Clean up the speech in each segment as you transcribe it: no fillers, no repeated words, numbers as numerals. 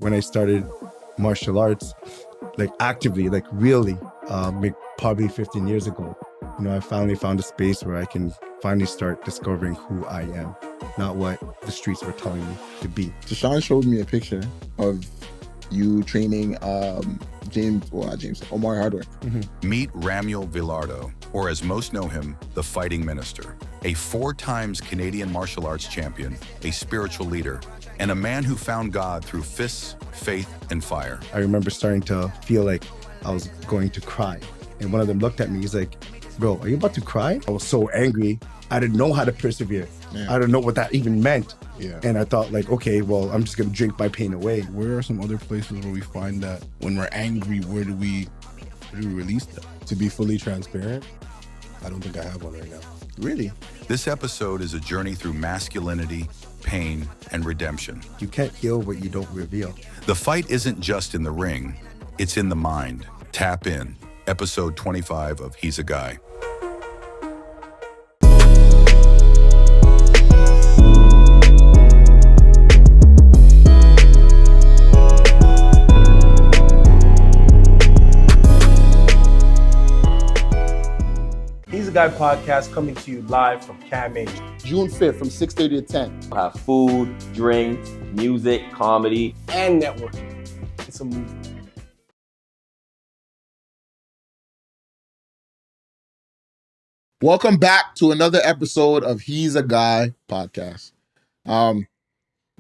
when I started martial arts, like actively, like really, probably 15 years ago, I finally found a space where I can finally start discovering who I am, not what the streets were telling me to be. So Sean showed me a picture of you training Omar Hardware. Mm-hmm. Meet Ramuel Vilardo, or as most know him, the Fighting Minister, a 4 times Canadian martial arts champion, a spiritual leader, and a man who found God through fists, faith, and fire. I remember starting to feel like I was going to cry. And one of them looked at me, he's like, bro, are you about to cry? I was so angry. I didn't know how to persevere. Yeah. I didn't know what that even meant. Yeah. And I thought like, okay, well, I'm just going to drink my pain away. Where are some other places where we find that when we're angry, where do we release that? To be fully transparent, I don't think I have one right now. Really? This episode is a journey through masculinity, pain, and redemption. You can't heal what you don't reveal. The fight isn't just in the ring, it's in the mind. Tap in. Episode 25 of He's a Guy. He's a Guy podcast coming to you live from CAMH. June 5th from 6:30 to 10. We'll have food, drinks, music, comedy, and networking. It's a movie. Welcome back to another episode of He's a Guy podcast. And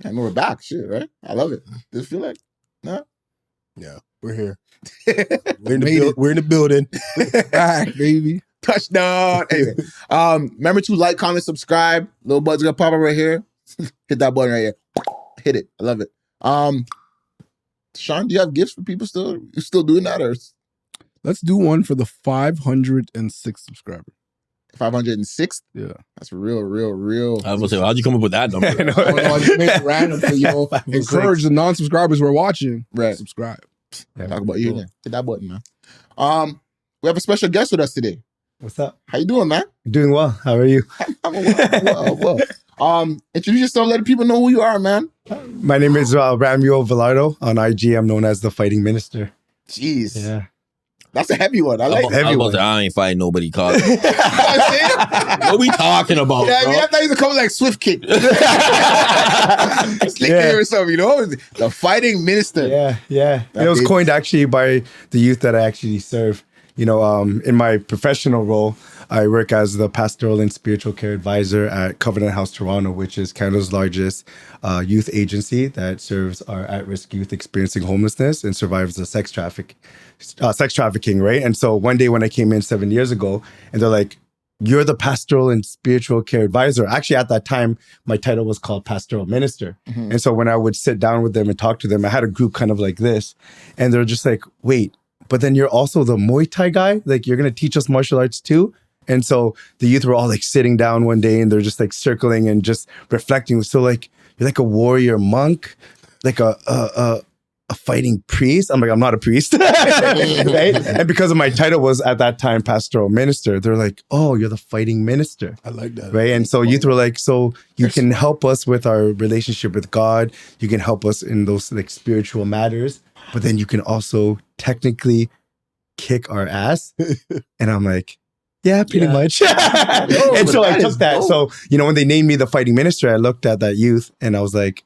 we're back, shit, right? I love it. Does it feel like, no? Yeah, we're here. We're in the building. Back, baby. Touchdown. Anyway, remember to like, comment, subscribe. Little button's gonna pop up right here. Hit that button right here. Hit it. I love it. Sean, do you have gifts for people still? You still doing that, or? Let's do one for the 506th subscriber. 506th? Yeah. That's real. I was gonna say, how'd you come up with that number? I just made it random to, encourage the non-subscribers who are watching. Right. Subscribe. Yeah, talk about you. Hit that button, man. We have a special guest with us today. What's up? How you doing, man? Doing well. How are you? I'm well. Introduce yourself, let people know who you are, man. My name is Ramuel Vilardo. On IG, I'm known as the Fighting Minister. Jeez. Yeah. That's a heavy one. I like it. I ain't fighting nobody, cause what we talking about? Yeah, bro? I thought you was coming like Swift Kick. Slick or something, The Fighting Minister. Yeah. It was coined actually by the youth that I actually serve. In my professional role, I work as the pastoral and spiritual care advisor at Covenant House Toronto, which is Canada's largest youth agency that serves our at-risk youth experiencing homelessness and survivors of sex trafficking, right? And so one day when I came in 7 years ago, and they're like, you're the pastoral and spiritual care advisor. Actually, at that time, my title was called pastoral minister. Mm-hmm. And so when I would sit down with them and talk to them, I had a group kind of like this, and they're just like, wait, but then you're also the Muay Thai guy? Like, you're going to teach us martial arts too? And so the youth were all like sitting down one day and they're just like circling and just reflecting. So like, you're like a warrior monk, like a fighting priest. I'm like, I'm not a priest. Right? And because of my title was at that time pastoral minister, they're like, oh, you're the fighting minister. I like that. Right. And so youth were like, so you can help us with our relationship with God. You can help us in those like spiritual matters, but then you can also technically kick our ass. And I'm like, yeah, pretty much. And so I took that. So, when they named me the Fighting Minister, I looked at that youth and I was like,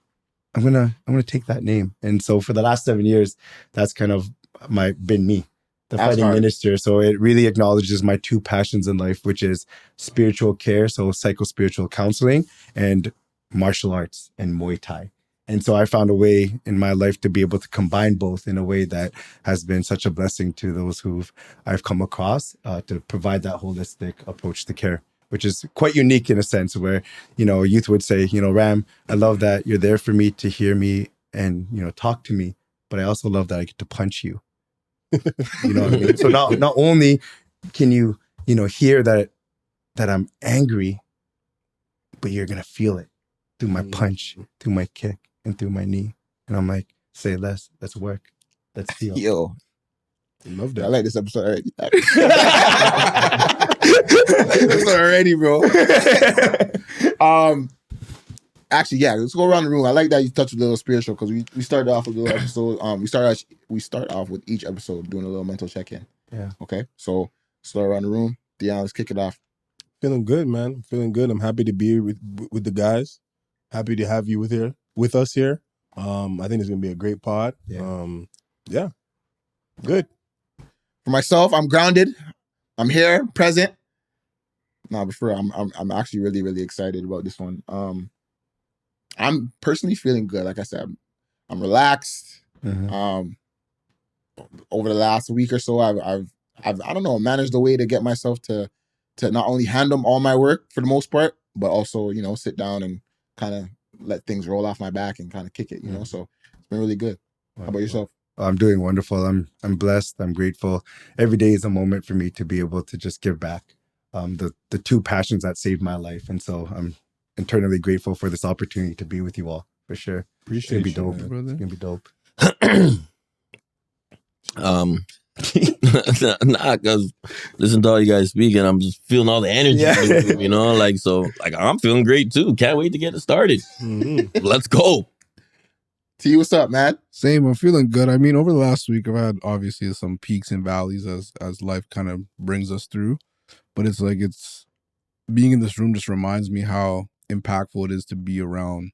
I'm gonna take that name. And so for the last 7 years, that's kind of been me, the Fighting Minister. So it really acknowledges my 2 passions in life, which is spiritual care, so psycho-spiritual counseling, and martial arts and Muay Thai. And so I found a way in my life to be able to combine both in a way that has been such a blessing to those I've come across to provide that holistic approach to care, which is quite unique in a sense where, youth would say, Ram, I love that you're there for me to hear me and, talk to me, but I also love that I get to punch you. You know what I mean? So not only can you, hear that I'm angry, but you're going to feel it through my punch, through my kick, and through my knee. And I'm like, say less, let's work, let's feel. Yo. I love that. I like this episode already. I like this episode already, bro. Actually, yeah, let's go around the room. I like that you touched a little spiritual because we started off with a little episode. We start off with each episode doing a little mental check-in. Yeah. Okay, so start around the room. Dion, let's kick it off. Feeling good, man. Feeling good. I'm happy to be here with the guys. Happy to have you with us here. I think it's gonna be a great pod. Yeah. Yeah. Good. For myself, I'm grounded. I'm here, present. No, before I'm actually really, really excited about this one. I'm personally feeling good. Like I said, I'm relaxed. Mhm. Over the last week or so, I've I don't know, managed a way to get myself to not only handle all my work for the most part, but also, you know, sit down and kind of let things roll off my back and kind of kick it, you know. So it's been really good. How about yourself? I'm doing wonderful. I'm blessed. I'm grateful. Every day is a moment for me to be able to just give back. The two passions that saved my life, and so I'm internally grateful for this opportunity to be with you all for sure. Appreciate It's gonna be you, dope. man. It's gonna be dope. Nah, because listen to all you guys speaking, I'm just feeling all the energy, Yeah. you know, like, so, like, I'm feeling great too. Can't wait to get it started. Mhm. Let's go. T, what's up, man? Same, I'm feeling good. I mean, over the last week, I've had obviously some peaks and valleys as life kind of brings us through. But it's like being in this room just reminds me how impactful it is to be around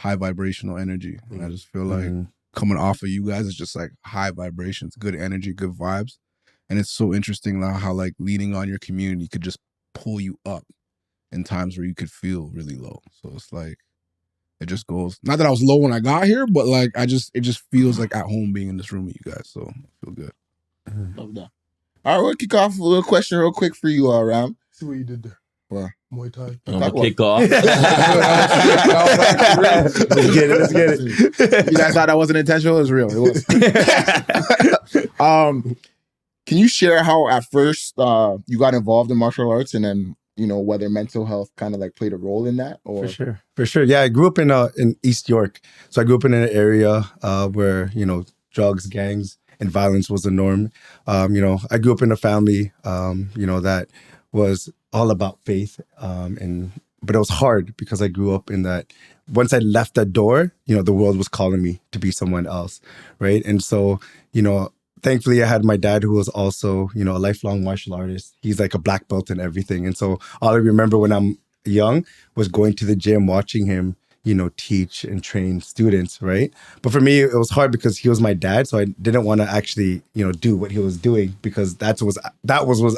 high vibrational energy. And I just feel like coming off of you guys is just like high vibrations, good energy, good vibes. And it's so interesting now how like leaning on your community could just pull you up in times where you could feel really low. So it's like, it just goes, not that I was low when I got here, but like it just feels like at home being in this room with you guys. So I feel good. Love that. All right, we'll kick off with a little question real quick for you, Ram. See what you did there. What? Muay Thai. I'm Talk gonna kick off. Let's get it. Let's get it. You guys thought that wasn't intentional? It was real. It was. Can you share how at first you got involved in martial arts, and then, you know, whether mental health kind of like played a role in that? Or For sure. Yeah, I grew up in East York, so I grew up in an area where, you know, drugs, gangs, and violence was the norm. You know, I grew up in a family, you know, that was all about faith, but it was hard because I grew up in that. Once I left that door, you know, the world was calling me to be someone else, right? And so, you know, thankfully I had my dad who was also, you know, a lifelong martial artist. He's like a black belt and everything. And so all I remember when I'm young was going to the gym, watching him, you know, teach and train students, right? But for me, it was hard because he was my dad, so I didn't want to actually, you know, do what he was doing because that was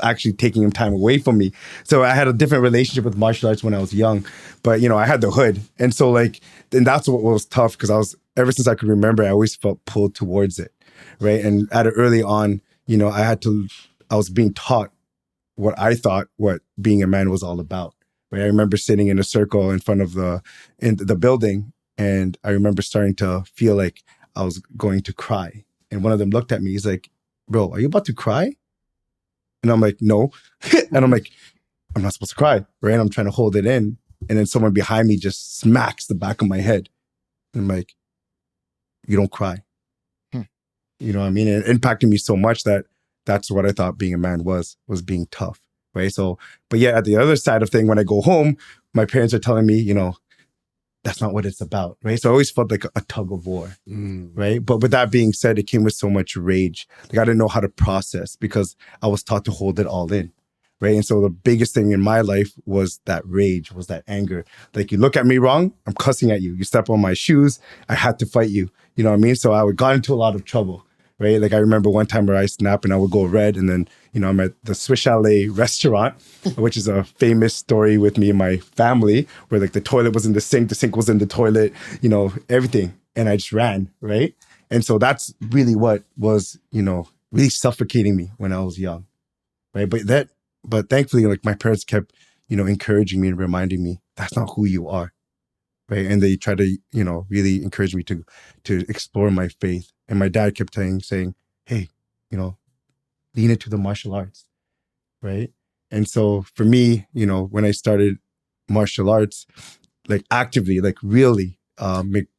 actually taking him time away from me. So I had a different relationship with martial arts when I was young, but you know, I had the hood, and so like, and that's what was tough because ever since I could remember, I always felt pulled towards it, right? And at it early on, you know, I was being taught what I thought what being a man was all about. Right? I remember sitting in a circle in front of the building, and I remember starting to feel like I was going to cry. And one of them looked at me. He's like, "Bro, are you about to cry?" And I'm like, "No." And I'm like, "I'm not supposed to cry, right?" And I'm trying to hold it in, and then someone behind me just smacks the back of my head. And I'm like, "You don't cry." You know what I mean? And it impacted me so much that's what I thought being a man was being tough. Right. So, but yeah, at the other side of thing, when I go home, my parents are telling me, you know, that's not what it's about. Right. So I always felt like a tug of war. Right. But with that being said, it came with so much rage. Like I didn't know how to process because I was taught to hold it all in. Right. And so the biggest thing in my life was that rage, was that anger. Like you look at me wrong, I'm cussing at you. You step on my shoes, I had to fight you. You know what I mean? So I got into a lot of trouble. Right. Like I remember one time where I snapped and I would go red, and then, you know, I'm at the Swiss Chalet restaurant, which is a famous story with me and my family, where like the toilet was in the sink was in the toilet, you know, everything. And I just ran. Right. And so that's really what was, you know, really suffocating me when I was young. Right. But thankfully, like my parents kept, you know, encouraging me and reminding me that's not who you are. Right. And they tried to, you know, really encourage me to explore my faith. And my dad kept saying, "Hey, you know, lean into the martial arts." Right. And so for me, you know, when I started martial arts, like actively, like really,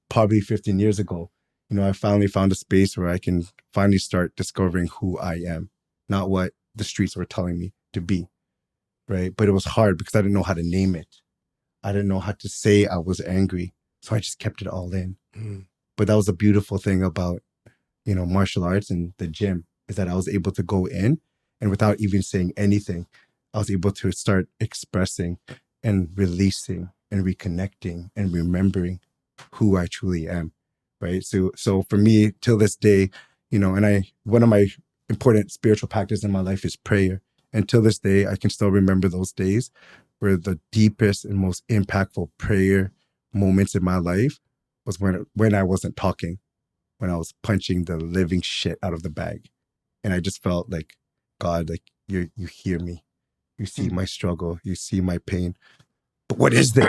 probably 15 years ago, you know, I finally found a space where I can finally start discovering who I am, not what the streets were telling me to be. Right. But it was hard because I didn't know how to name it. I didn't know how to say I was angry. So I just kept it all in. Mm. But that was a beautiful thing about, martial arts and the gym, is that I was able to go in and without even saying anything, I was able to start expressing and releasing and reconnecting and remembering who I truly am. Right. So for me, till this day, one of my important spiritual practices in my life is prayer. And till this day, I can still remember those days where the deepest and most impactful prayer moments in my life was when I wasn't talking, when I was punching the living shit out of the bag. And I just felt like, God, like you hear me. You see my struggle. You see my pain. But what is this?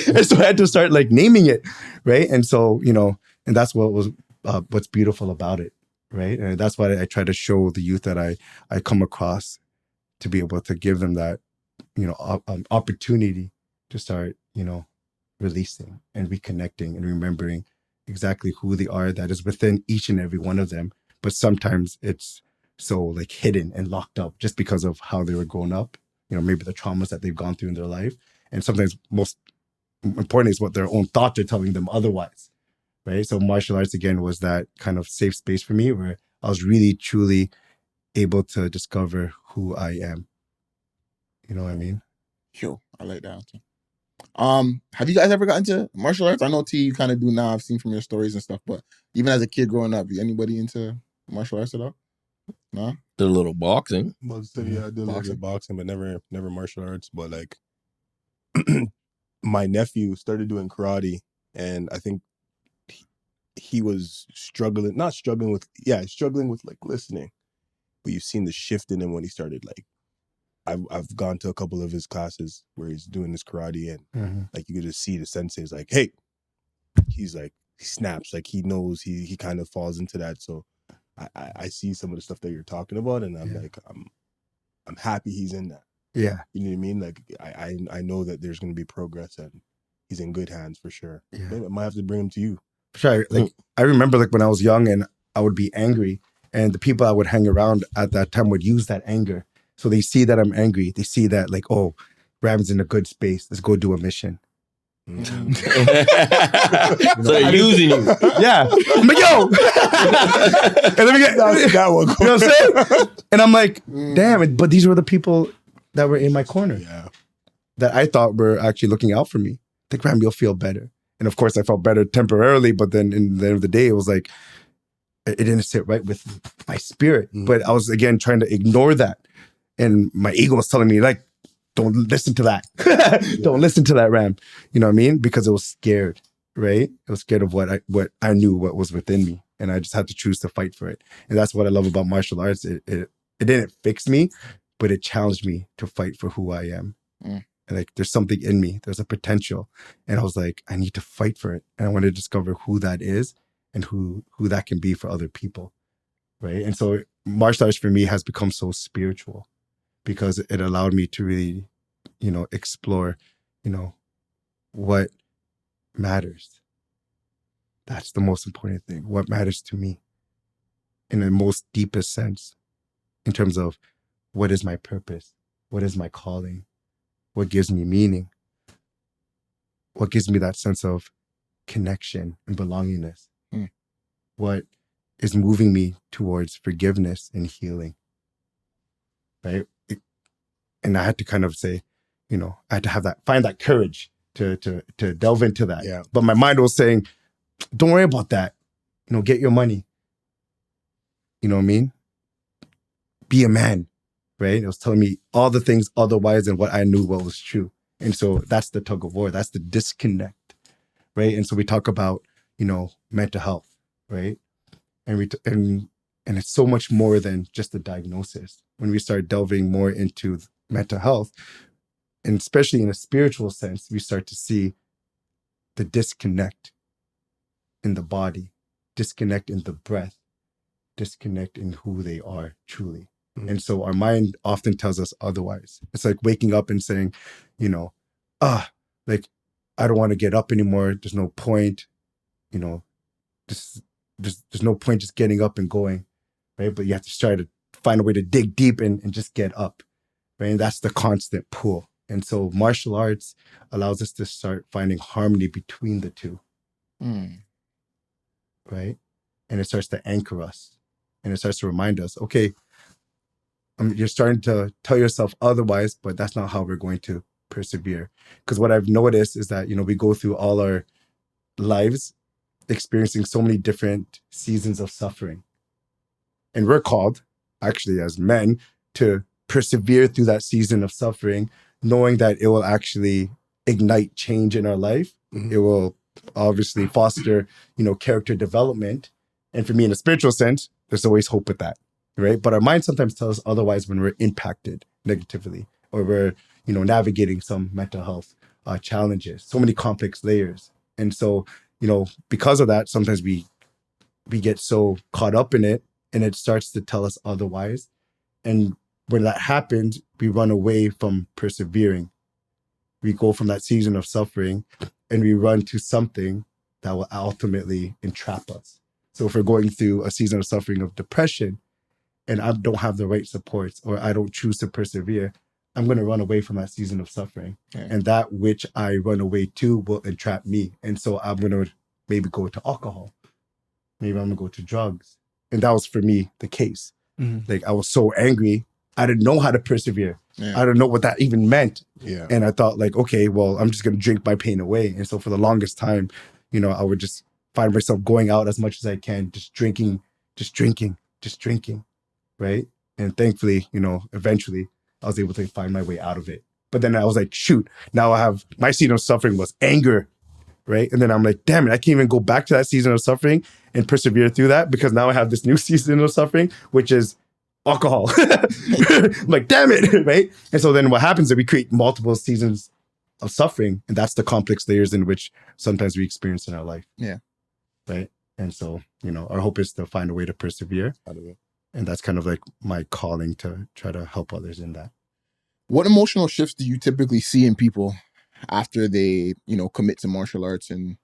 And so I had to start like naming it, right? And so, and that's what's beautiful about it, right? And that's why I try to show the youth that I come across, to be able to give them that, opportunity to start, releasing and reconnecting and remembering exactly who they are, that is within each and every one of them. But sometimes it's so like hidden and locked up just because of how they were grown up, maybe the traumas that they've gone through in their life. And sometimes most important is what their own thoughts are telling them otherwise, right? So martial arts, again, was that kind of safe space for me where I was really, truly able to discover who I am. You know what I mean? Yo, I like that. Have you guys ever gotten into martial arts? I know T, you kind of do now. I've seen from your stories and stuff, but even as a kid growing up, anybody into martial arts at all? No? The little boxing. Well, so, yeah, I did a little bit of boxing, but never martial arts. But like, my nephew started doing karate, and I think he was struggling with like listening. But you've seen the shift in him when he started like. I've gone to a couple of his classes where he's doing this karate, and like you could just see the sensei's like, hey, he's like, he snaps, like he knows he kind of falls into that. So I see some of the stuff that you're talking about, and I'm like, I'm happy he's in that. Yeah. You know what I mean? Like I know that there's going to be progress, and he's in good hands for sure. Yeah. Maybe I might have to bring him to you. Sure. Like I remember like when I was young and I would be angry, and the people I would hang around at that time would use that anger. So they see that I'm angry. They see that like, oh, Ram's in a good space. Let's go do a mission. So they're using you. Yeah. I'm like, yo. And let me get that one. You know what I'm saying? And I'm like, damn, but these were the people that were in my corner. Yeah. That I thought were actually looking out for me. Like, Ram, you'll feel better. And of course I felt better temporarily, but then in the end of the day, it was like, it didn't sit right with my spirit. But I was, again, trying to ignore that. And my ego was telling me, like, don't listen to that. Don't listen to that, Ram. You know what I mean? Because it was scared, right? It was scared of what I knew, what was within me. And I just had to choose to fight for it. And that's what I love about martial arts. It didn't fix me, but it challenged me to fight for who I am. And like, there's something in me. There's a potential. And I was like, I need to fight for it. And I want to discover who that is and who that can be for other people, right? And so martial arts for me has become so spiritual, because it allowed me to really, explore, what matters. That's the most important thing. What matters to me in the most deepest sense, in terms of what is my purpose? What is my calling? What gives me meaning? What gives me that sense of connection and belongingness? What is moving me towards forgiveness and healing? Right? And I had to kind of say, I had to find that courage to delve into that. Yeah. But my mind was saying, don't worry about that. Get your money. You know what I mean? Be a man, right? It was telling me all the things otherwise than what I knew what was true. And so that's the tug of war. That's the disconnect, right? And so we talk about, mental health, right? And it's so much more than just the diagnosis. When we start delving more into mental health, and especially in a spiritual sense, we start to see the disconnect in the body, disconnect in the breath, disconnect in who they are truly. And so our mind often tells us otherwise. It's like waking up and saying, like, I don't want to get up anymore. There's no point, there's no point just getting up and going, right? But you have to try to find a way to dig deep and just get up, right? And that's the constant pull. And so martial arts allows us to start finding harmony between the two, right? And it starts to anchor us, and it starts to remind us, okay, you're starting to tell yourself otherwise, but that's not how we're going to persevere. Because what I've noticed is that, we go through all our lives experiencing so many different seasons of suffering. And we're called, actually, as men, to persevere through that season of suffering, knowing that it will actually ignite change in our life. It will obviously foster, character development. And for me, in a spiritual sense, there's always hope with that, right? But our mind sometimes tells us otherwise when we're impacted negatively, or we're, navigating some mental health challenges, so many complex layers. And so, because of that, sometimes we get so caught up in it, and it starts to tell us otherwise. And when that happens, we run away from persevering. We go from that season of suffering and we run to something that will ultimately entrap us. So if we're going through a season of suffering of depression and I don't have the right supports, or I don't choose to persevere, I'm going to run away from that season of suffering. Yeah. And that which I run away to will entrap me. And so I'm going to maybe go to alcohol. Maybe I'm going to go to drugs. And that was for me the case. Like, I was so angry. I didn't know how to persevere. Yeah. I didn't know what that even meant. Yeah. And I thought, like, okay, well, I'm just going to drink my pain away. And so for the longest time, I would just find myself going out as much as I can, just drinking. Right. And thankfully, eventually I was able to find my way out of it. But then I was like, shoot, now I have my season of suffering was anger. Right. And then I'm like, damn it, I can't even go back to that season of suffering and persevere through that, because now I have this new season of suffering, which is alcohol. I'm like, damn it. Right. And so then what happens is we create multiple seasons of suffering. And that's the complex layers in which sometimes we experience in our life. Yeah. Right. And so, our hope is to find a way to persevere. Out of it. And that's kind of like my calling, to try to help others in that. What emotional shifts do you typically see in people after they, commit to martial arts and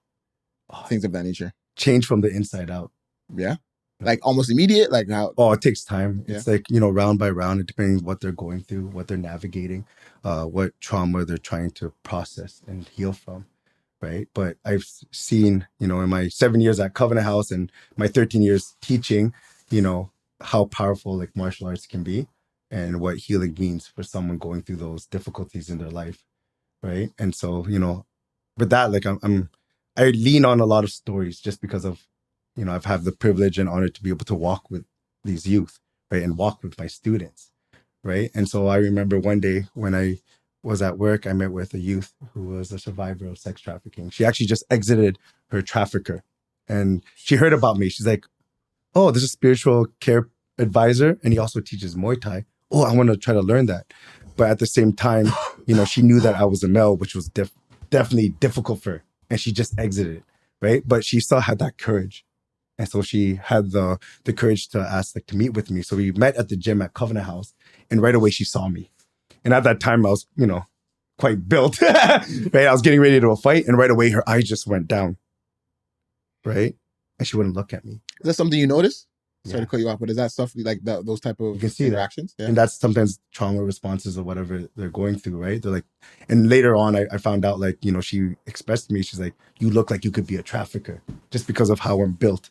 things of that nature? Change from the inside out. Yeah. Like almost immediate? Like how? Oh, it takes time. Yeah. It's like, round by round, depending on what they're going through, what they're navigating, what trauma they're trying to process and heal from. Right. But I've seen, in my 7 years at Covenant House and my 13 years teaching, how powerful like martial arts can be, and what healing means for someone going through those difficulties in their life. Right. And so, with that, like I lean on a lot of stories just because of, I've had the privilege and honor to be able to walk with these youth, right, and walk with my students, right. And so I remember one day when I was at work, I met with a youth who was a survivor of sex trafficking. She actually just exited her trafficker, and she heard about me. She's like, oh, there's a spiritual care advisor, and he also teaches Muay Thai. Oh, I want to try to learn that. But at the same time, she knew that I was a male, which was definitely difficult for her. And she just exited, right? But she still had that courage. And so she had the courage to ask, like, to meet with me. So we met at the gym at Covenant House, and right away she saw me. And at that time I was, quite built, right? I was getting ready to a fight, and right away her eyes just went down, right? And she wouldn't look at me. Is that something you notice? Sorry Yeah. to cut you off, but is that stuff like that, those type of You can see that. interactions? Yeah. And that's sometimes trauma responses or whatever they're going through, right? They're like, and later on, I found out, like, she expressed to me, she's like, you look like you could be a trafficker just because of how I'm built,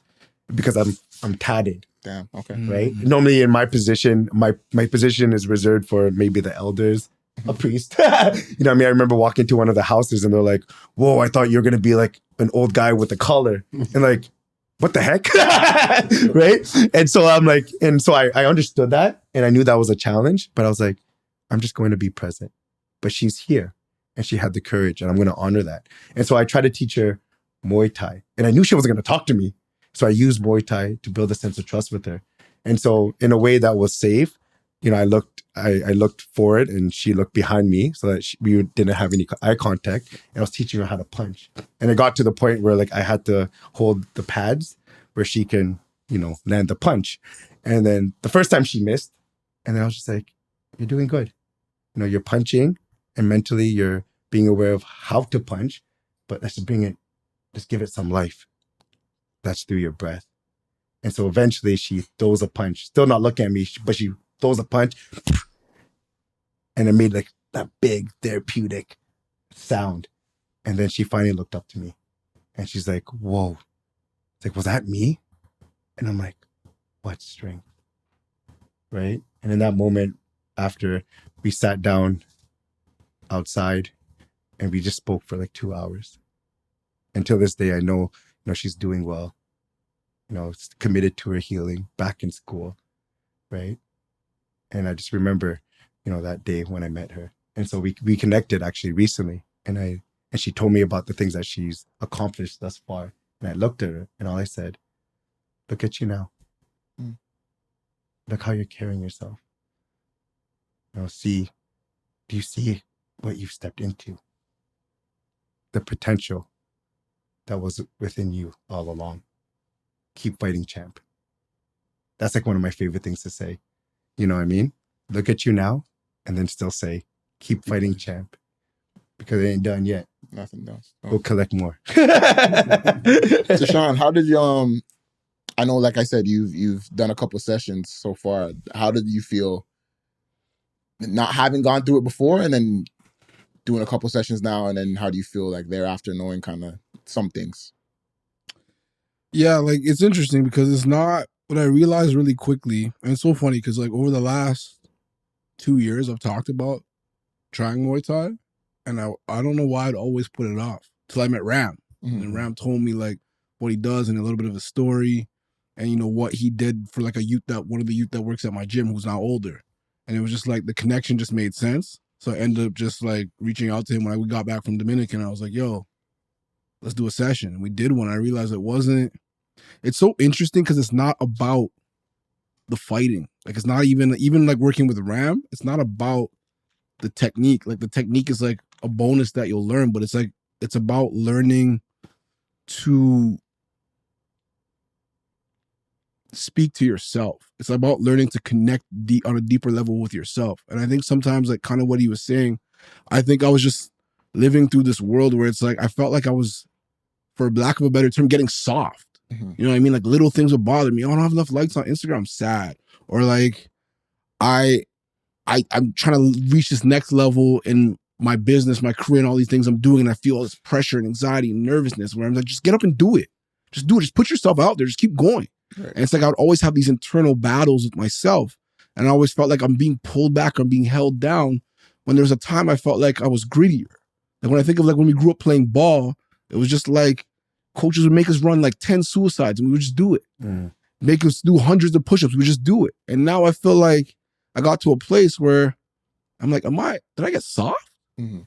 because I'm tatted, Damn. Okay. right? Normally in my position, my position is reserved for maybe the elders, a priest. You know what I mean? I remember walking to one of the houses and they're like, whoa, I thought you were going to be like an old guy with a collar. And like, what the heck? Right? And so I'm like, and so I understood that, and I knew that was a challenge, but I was like, I'm just going to be present. But she's here and she had the courage, and I'm going to honor that. And so I tried to teach her Muay Thai, and I knew she wasn't going to talk to me. So I used Muay Thai to build a sense of trust with her. And so in a way that was safe, I looked forward and she looked behind me so that we didn't have any eye contact. And I was teaching her how to punch. And it got to the point where like I had to hold the pads where she can, land the punch. And then the first time she missed, and then I was just like, you're doing good. You're punching, and mentally you're being aware of how to punch, but let's just give it some life. That's through your breath. And so eventually she throws a punch, still not looking at me, but she throws a punch, and it made like that big therapeutic sound. And then she finally looked up to me and she's like, whoa. It's like, was that me? And I'm like, what strength? Right? And in that moment, after we sat down outside and we just spoke for like 2 hours. Until this day, I know, she's doing well, committed to her healing, back in school, right? And I just remember, that day when I met her. And so we connected actually recently. And she told me about the things that she's accomplished thus far. And I looked at her and all I said, look at you now. Look how you're carrying yourself. Do you see what you've stepped into? The potential that was within you all along. Keep fighting, champ. That's like one of my favorite things to say. You know what I mean? Look at you now and then still say, keep fighting, champ. Because it ain't done yet. Nothing else. Go collect more. So Sean, how did you I know, like I said, you've done a couple sessions so far. How did you feel not having gone through it before and then doing a couple sessions now, and then how do you feel like thereafter knowing kind of some things? Yeah, like it's interesting because it's not what I realized really quickly. And it's so funny because like over the last 2 years, I've talked about trying Muay Thai. And I don't know why I'd always put it off till I met Ram. Mm-hmm. And Ram told me like what he does and a little bit of his story and what he did for like one of the youth that works at my gym who's now older. And it was just like the connection just made sense. So I ended up just like reaching out to him when we got back from Dominican. I was like, yo, let's do a session. And we did one. I realized it's so interesting because it's not about the fighting. Like it's not even like working with Ram, it's not about the technique. Like the technique is like a bonus that you'll learn, but it's about learning to speak to yourself. It's about learning to connect on a deeper level with yourself. And I think sometimes like kind of what he was saying, I think I was just living through this world where it's like I felt like I was, for lack of a better term, getting soft. Mm-hmm. You know what I mean? Like little things would bother me. Oh, I don't have enough likes on Instagram. I'm sad. Or like I'm trying to reach this next level in my business, my career, and all these things I'm doing, and I feel all this pressure and anxiety and nervousness where I'm like, just get up and do it. Just do it. Just put yourself out there. Just keep going. Right. And it's like I would always have these internal battles with myself. And I always felt like I'm being pulled back or being held down when there was a time I felt like I was grittier. Like when I think of like when we grew up playing ball, it was just like coaches would make us run like 10 suicides and we would just do it. Make us do hundreds of push-ups. We would just do it. And now I feel like I got to a place where I'm like, did I get soft? Mm-hmm.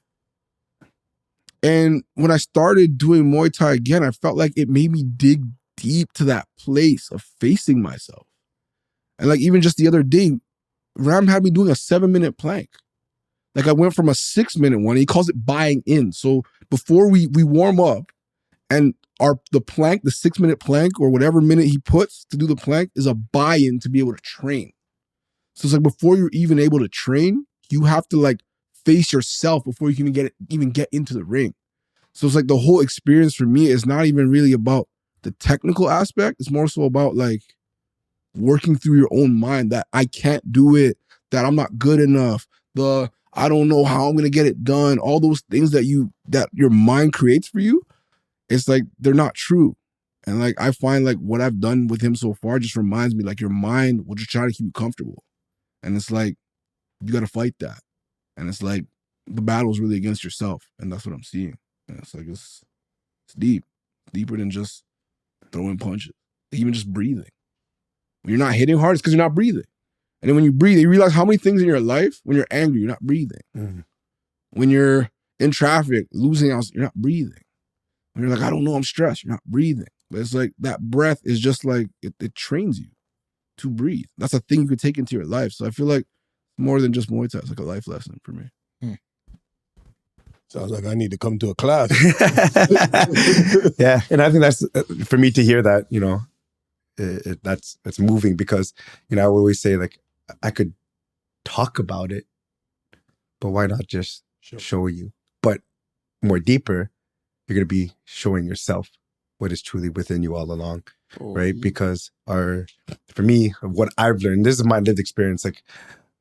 And when I started doing Muay Thai again, I felt like it made me dig deep to that place of facing myself. And like even just the other day, Ram had me doing a 7-minute plank. Like I went from a 6-minute one. He calls it buying in. So before we warm up, and the plank, the 6-minute plank or whatever minute he puts to do the plank is a buy-in to be able to train. So it's like before you're even able to train, you have to like face yourself before you can even get into the ring. So it's like the whole experience for me is not even really about the technical aspect. It's more so about like working through your own mind that I can't do it, that I'm not good enough, I don't know how I'm gonna get it done. All those things that your mind creates for you, it's like they're not true. And like I find like what I've done with him so far just reminds me like your mind will just try to keep you comfortable. And it's like, you got to fight that. And it's like, the battle is really against yourself. And that's what I'm seeing. And it's like, it's deep. Deeper than just throwing punches. Even just breathing. When you're not hitting hard, it's because you're not breathing. And then when you breathe, you realize how many things in your life, when you're angry, you're not breathing. Mm-hmm. When you're in traffic, losing out, you're not breathing. When you're like, I don't know, I'm stressed, you're not breathing. But it's like, that breath is just like, it trains you to breathe. That's a thing you could take into your life. So I feel like more than just Muay Thai, it's like a life lesson for me. Sounds like I need to come to a class. Yeah, and I think that's for me to hear that. It's moving because I always say like I could talk about it, but why not just show you? But more deeper, you're gonna be showing yourself what is truly within you all along. Right? Because for me, what I've learned, this is my lived experience. Like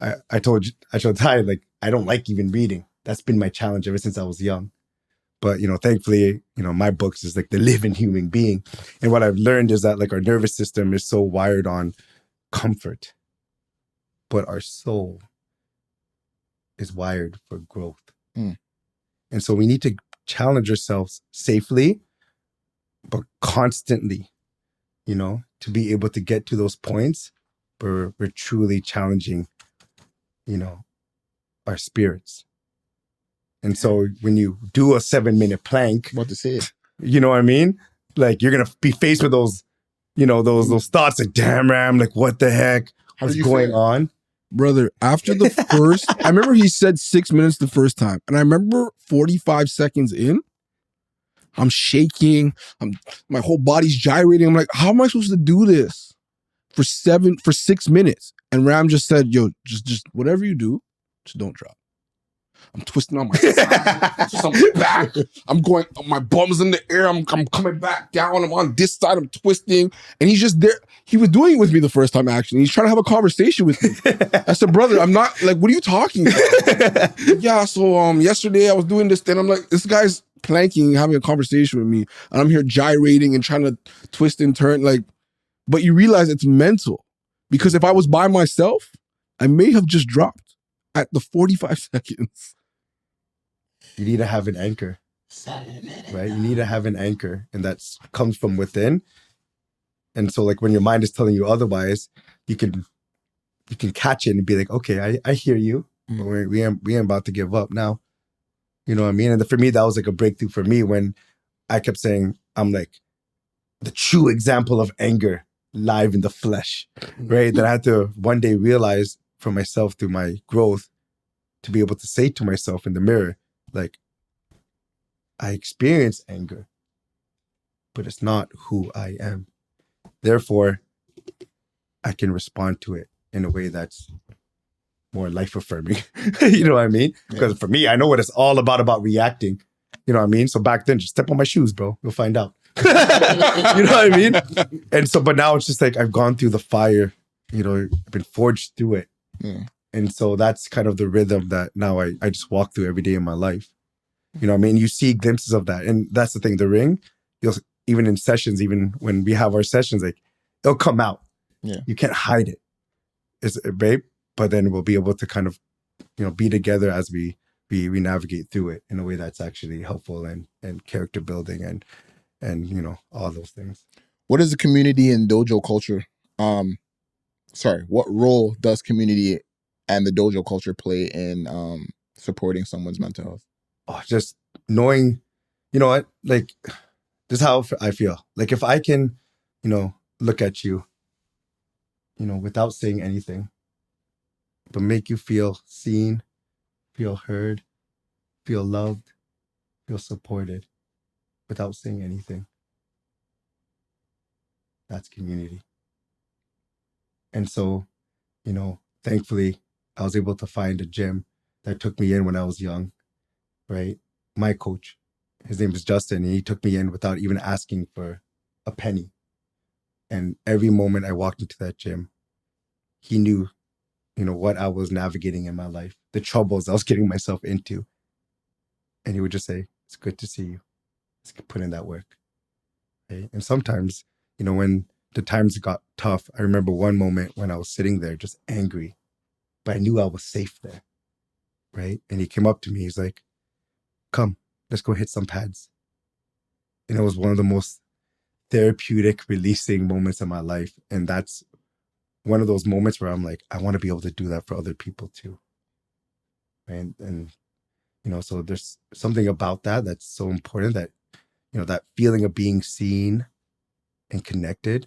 I told Ty, like, I don't like even reading. That's been my challenge ever since I was young. But, thankfully, my books is like the living human being. And what I've learned is that like our nervous system is so wired on comfort, but our soul is wired for growth. And so we need to challenge ourselves safely, but constantly, to be able to get to those points where we're truly challenging, our spirits. And so when you do a 7-minute plank, What to say? you know what I mean? Like you're going to be faced with those, those thoughts like, damn, Ram, like what the heck? What's going on? Brother, after the first, I remember he said 6 minutes the first time. And I remember 45 seconds in, I'm shaking. My whole body's gyrating. I'm like, how am I supposed to do this for 6 minutes? And Ram just said, yo, just whatever you do, just don't drop. I'm twisting on my side. Just on my back. I'm going, my bum's in the air. I'm coming back down. I'm on this side. I'm twisting. And he's just there. He was doing it with me the first time, actually. He's trying to have a conversation with me. I said, brother, I'm not, like, what are you talking about? Yeah, so yesterday I was doing this thing. I'm like, this guy's planking, having a conversation with me. And I'm here gyrating and trying to twist and turn. Like, but you realize it's mental. Because if I was by myself, I may have just dropped at the 45 seconds. You need to have an anchor, right? You need to have an anchor, and that comes from within. And so, like when your mind is telling you otherwise, you can catch it and be like, okay, I hear you, but we ain't about to give up now. You know what I mean? And for me, that was like a breakthrough for me when I kept saying, I'm like the true example of anger live in the flesh, right? That I had to one day realize for myself through my growth to be able to say to myself in the mirror, like, I experience anger, but it's not who I am. Therefore, I can respond to it in a way that's more life affirming. You know what I mean? Because for me, I know what it's all about reacting. You know what I mean? So back then, just step on my shoes, bro. You'll find out. You know what I mean? And so, but now it's just like I've gone through the fire, I've been forged through it. And so that's kind of the rhythm that now I just walk through every day in my life. You know what I mean? You see glimpses of that. And that's the thing, the ring, even in sessions, even when we have our sessions, like it'll come out. Yeah. You can't hide it. Babe, but then we'll be able to kind of, be together as we navigate through it in a way that's actually helpful and character building and all those things. What is the community and dojo culture? What role does community and the dojo culture play in supporting someone's mental health? Oh, just knowing, what, like, this is how I feel. Like if I can, look at you, without saying anything, but make you feel seen, feel heard, feel loved, feel supported without saying anything. That's community. And so, thankfully, I was able to find a gym that took me in when I was young, right? My coach, his name is Justin, and he took me in without even asking for a penny. And every moment I walked into that gym, he knew, what I was navigating in my life, the troubles I was getting myself into. And he would just say, it's good to see you. Let's put in that work. Okay? And sometimes, when the times got tough, I remember one moment when I was sitting there just angry, but I knew I was safe there, right? And he came up to me, he's like, come, let's go hit some pads. And it was one of the most therapeutic, releasing moments in my life. And that's one of those moments where I'm like, I want to be able to do that for other people too. Right? And so there's something about that that's so important, that, that feeling of being seen and connected,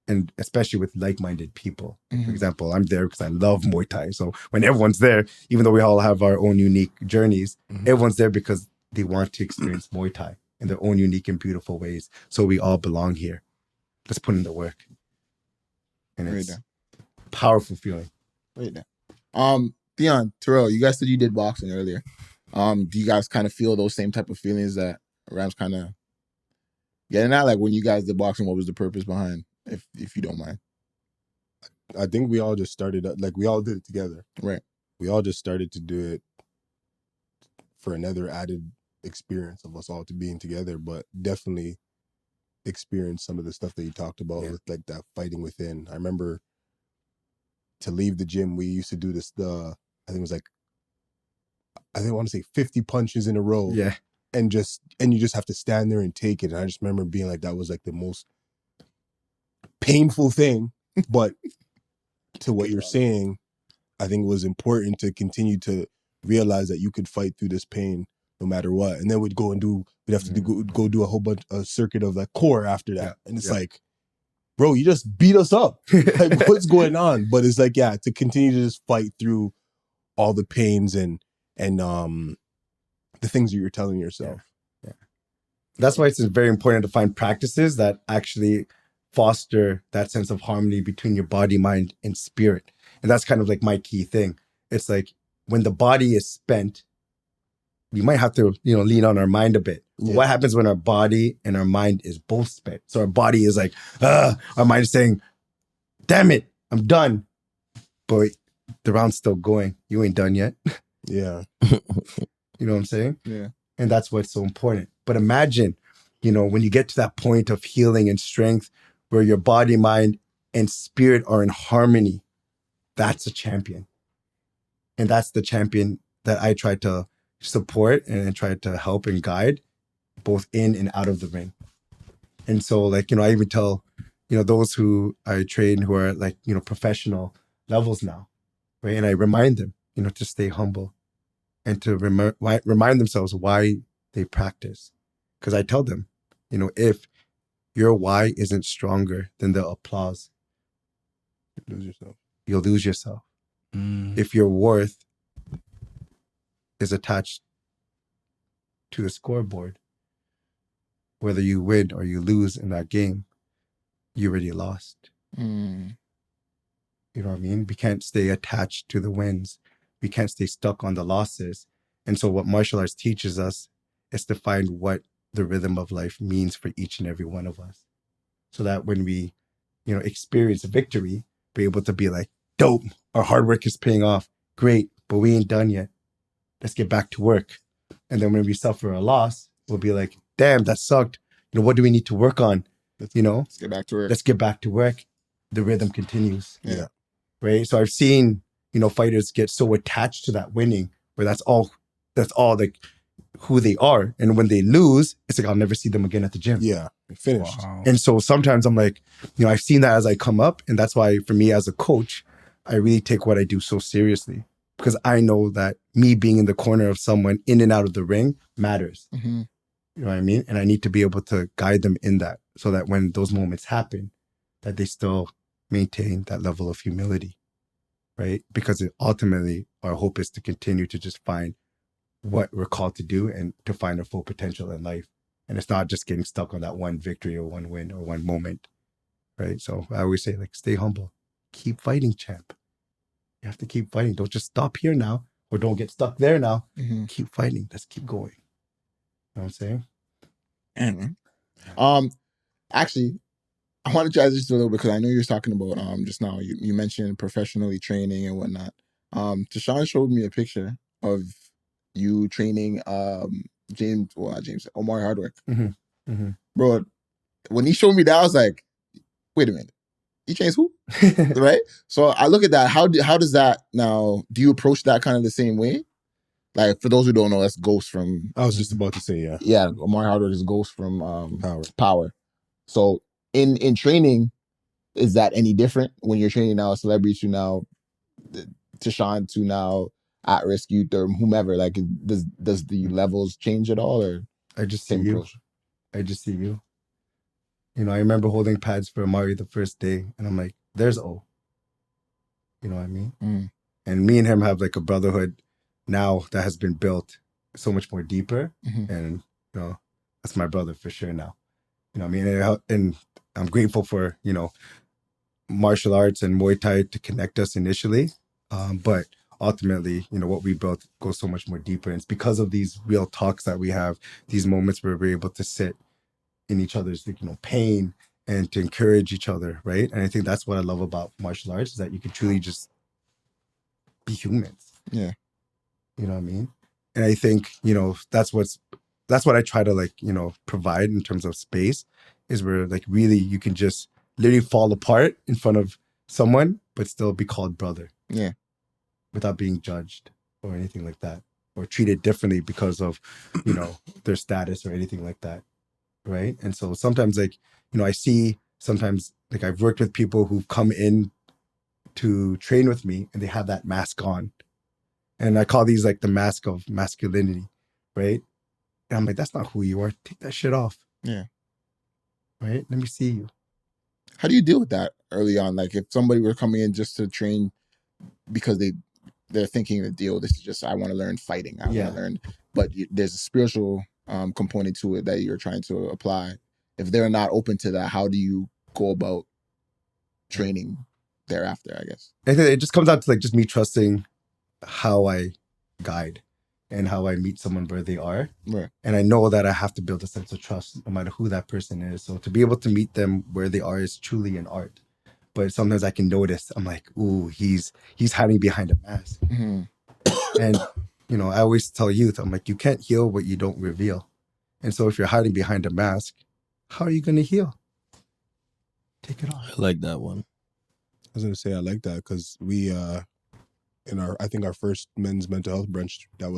and especially with like-minded people. For example, I'm there because I love Muay Thai. So when everyone's there, even though we all have our own unique journeys, everyone's there because they want to experience Muay Thai in their own unique and beautiful ways. So we all belong here. Let's put in the work. And it's a powerful feeling. Theon, Terrell, you guys said you did boxing earlier. Do you guys kind of feel those same type of feelings that Ram's kind of getting at? Like when you guys did boxing, what was the purpose behind, if you don't mind? I think we all just started, like, we all did it together. Right. We all just started to do it for another added experience of us all to being together, but definitely experience some of the stuff that you talked about with like that fighting within. I remember to leave the gym, we used to do this, I think it was like, I think I want to say 50 punches in a row. Yeah. And you just have to stand there and take it. And I just remember being like, that was like the most painful thing. But to what you're saying, I think it was important to continue to realize that you could fight through this pain no matter what. And then we'd have to go do a circuit of like core after that. And it's like, bro, you just beat us up. Like, what's going on? But it's like, yeah, to continue to just fight through all the pains and the things that you're telling yourself. Yeah. That's why it's very important to find practices that actually foster that sense of harmony between your body, mind, and spirit. And that's kind of like my key thing. It's like when the body is spent, we might have to, lean on our mind a bit. Yeah. What happens when our body and our mind is both spent? So our body is like, our mind is saying, damn it, I'm done. But the round's still going. You ain't done yet. Yeah. You know what I'm saying? Yeah. And that's what's so important. But imagine, when you get to that point of healing and strength where your body, mind, and spirit are in harmony, that's a champion. And that's the champion that I try to support and try to help and guide both in and out of the ring. And so, like, I even tell, those who I train who are like, professional levels now, right? And I remind them, to stay humble and to remind themselves why they practice. Because I tell them, if your why isn't stronger than the applause, you'll lose yourself. If your worth is attached to the scoreboard, whether you win or you lose in that game, you already lost. You know what I mean? We can't stay attached to the wins. We can't stay stuck on the losses. And so what martial arts teaches us is to find what the rhythm of life means for each and every one of us. So that when we, experience victory, be able to be like, dope, our hard work is paying off. Great, but we ain't done yet. Let's get back to work. And then when we suffer a loss, we'll be like, damn, that sucked. What do we need to work on? Let's get back to work. Let's get back to work. The rhythm continues. Yeah. Right. So I've seen, fighters get so attached to that winning where that's all like who they are. And when they lose, it's like, I'll never see them again at the gym. Yeah. Finished. Wow. And so sometimes I'm like, I've seen that as I come up. And that's why for me as a coach, I really take what I do so seriously, because I know that me being in the corner of someone in and out of the ring matters. Mm-hmm. You know what I mean? And I need to be able to guide them in that so that when those moments happen, that they still maintain that level of humility, right? Because ultimately our hope is to continue to just find what we're called to do and to find our full potential in life. And it's not just getting stuck on that one victory or one win or one moment, right? So I always say, like, stay humble. Keep fighting, champ. You have to keep fighting. Don't just stop here now or don't get stuck there now. Mm-hmm. Keep fighting. Let's keep going. You know what I'm saying? And, actually, I want to transition a little bit because I know you were talking about just now. You mentioned professionally training and whatnot. Tashawn showed me a picture of you training Omar Hardwick. Mm-hmm. Mm-hmm. Bro, when he showed me that, I was like, wait a minute. He trains who? Right? So I look at that. How does that now, do you approach that kind of the same way? Like, for those who don't know, that's Ghost from... I was just about to say, yeah. Yeah, Omar Hardwick is Ghost from Power. So in training, is that any different when you're training now a celebrity to now Tashawn to now At Risk Youth or whomever? Like, does the levels change at all, or I just see you. I just see you. I remember holding pads for Amari the first day, and I'm like, there's O. You know what I mean? Mm. And me and him have like a brotherhood now that has been built so much more deeper. Mm-hmm. And, that's my brother for sure now. You know what I mean? And I'm grateful for, martial arts and Muay Thai to connect us initially. But ultimately, what we built goes so much more deeper. And it's because of these real talks that we have, these moments where we're able to sit in each other's, pain and to encourage each other, right? And I think that's what I love about martial arts, is that you can truly just be humans. Yeah. You know what I mean? And I think, that's what I try to like, provide in terms of space, is where like really you can just literally fall apart in front of someone, but still be called brother. Yeah. Without being judged or anything like that, or treated differently because of, their status or anything like that. Right. And so sometimes like, I see sometimes like I've worked with people who've come in to train with me and they have that mask on. And I call these like the mask of masculinity. Right. And I'm like, that's not who you are. Take that shit off. Yeah. Right. Let me see you. How do you deal with that early on? Like if somebody were coming in just to train because they're thinking the deal, this is just, I want to learn fighting. I want to learn, but there's a spiritual component to it that you're trying to apply. If they're not open to that, how do you go about training thereafter, I guess? I think it just comes out to like just me trusting how I guide and how I meet someone where they are. Right. And I know that I have to build a sense of trust no matter who that person is. So to be able to meet them where they are is truly an art. But sometimes I can notice, I'm like, ooh, he's hiding behind a mask. Mm-hmm. And, I always tell youth, I'm like, you can't heal what you don't reveal. And so if you're hiding behind a mask, how are you going to heal? Take it off. I like that one. I was gonna say I like that because we in I think our first men's mental health brunch, that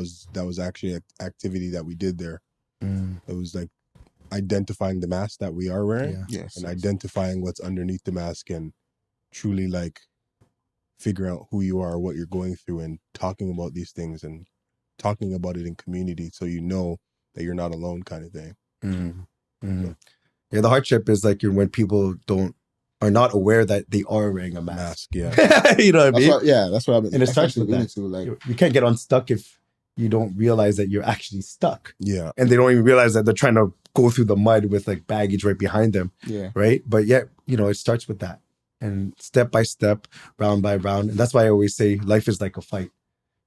was actually an activity that we did there. It was like identifying the mask that we are wearing, Yes. and identifying what's underneath the mask, and truly like figure out who you are, what you're going through, and talking about these things and talking about it in community, so you know that you're not alone, kind of thing. Yeah, the hardship is like when people are not aware that they are wearing a mask. Yeah. You know what I mean? That's what I've been. And it starts with that. To, like, you can't get unstuck if you don't realize that you're actually stuck. Yeah. And they don't even realize that they're trying to go through the mud with like baggage right behind them. Yeah. Right. But yet, it starts with that. And step by step, round by round. And that's why I always say life is like a fight.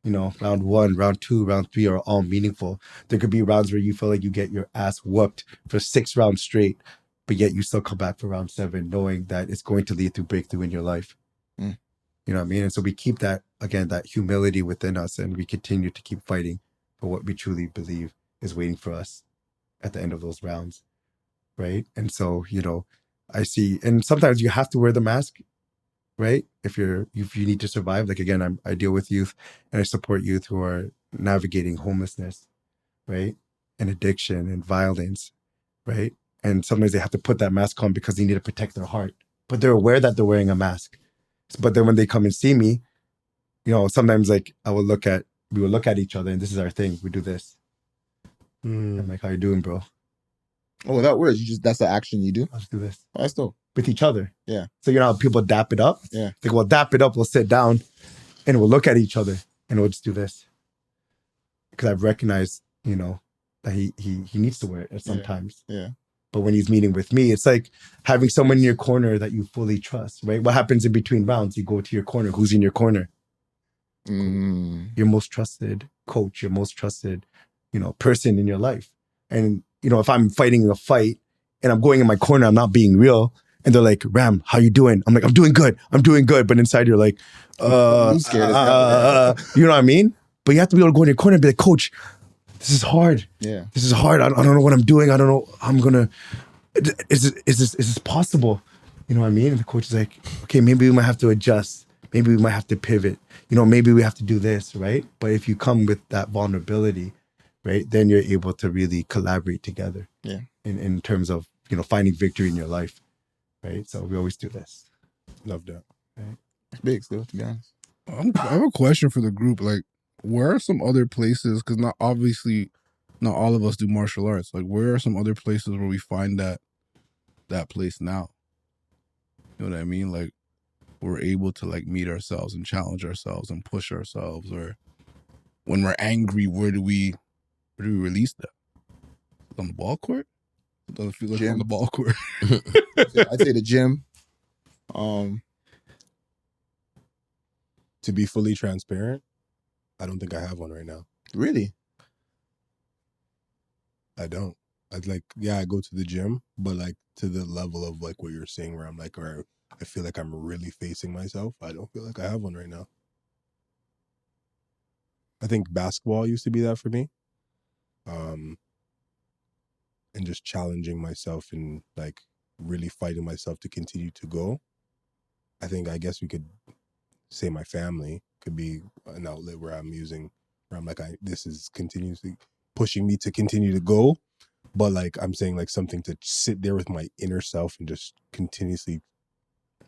Round 1, round 2, round 3 are all meaningful. There could be rounds where you feel like you get your ass whooped for 6 rounds straight, but yet you still come back for round 7 knowing that it's going to lead to breakthrough in your life. You know what I mean? And so we keep that, again, that humility within us, and we continue to keep fighting for what we truly believe is waiting for us at the end of those rounds. Right? And so, I see, and sometimes you have to wear the mask, right? If you need to survive. Like, again, I deal with youth and I support youth who are navigating homelessness, right? And addiction and violence, right? And sometimes they have to put that mask on because they need to protect their heart, but they're aware that they're wearing a mask. But then when they come and see me, sometimes like we will look at each other, and this is our thing. We do this. I'm like, how you doing, bro? Oh, without words, that's the action you do. Let's do this. Oh, that's dope. With each other. Yeah. So how people dap it up? Yeah. Like, we'll dap it up, we'll sit down and we'll look at each other and we'll just do this. Because I've recognized, that he needs to wear it at sometimes. Yeah. But when he's meeting with me, it's like having someone in your corner that you fully trust, right? What happens in between rounds? You go to your corner. Who's in your corner? Your most trusted coach, your most trusted, person in your life. And, if I'm fighting a fight and I'm going in my corner, I'm not being real. And they're like, Ram, how you doing? I'm like, I'm doing good. But inside you're like, I'm scared as hell. you know what I mean? But you have to be able to go in your corner and be like, Coach, this is hard. Yeah. This is hard. I don't know what I'm doing. I don't know. Is this possible? You know what I mean? And the coach is like, okay, maybe we might have to adjust. Maybe we might have to pivot. Maybe we have to do this, right? But if you come with that vulnerability, right, then you're able to really collaborate together. Yeah. In terms of, finding victory in your life, right? So we always do this. Love that. Right? It's big still, to be honest. I have a question for the group. Like, where are some other places? Because not all of us do martial arts. Like, where are some other places where we find that place now? You know what I mean? Like, we're able to like meet ourselves and challenge ourselves and push ourselves. Or when we're angry, where do we release that? On the ball court? It doesn't feel like Gym. on the ball court. I'd say the gym. To be fully transparent, I don't think I have one right now. Really? I don't. I'd like, yeah, I go to the gym, but like to the level of like what you're saying, where I'm like, all right, I feel like I'm really facing myself. I don't feel like I have one right now. I think basketball used to be that for me. And just challenging myself and like really fighting myself to continue to go. I guess we could say my family could be an outlet where I'm like, this is continuously pushing me to continue to go. But like, I'm saying like something to sit there with my inner self and just continuously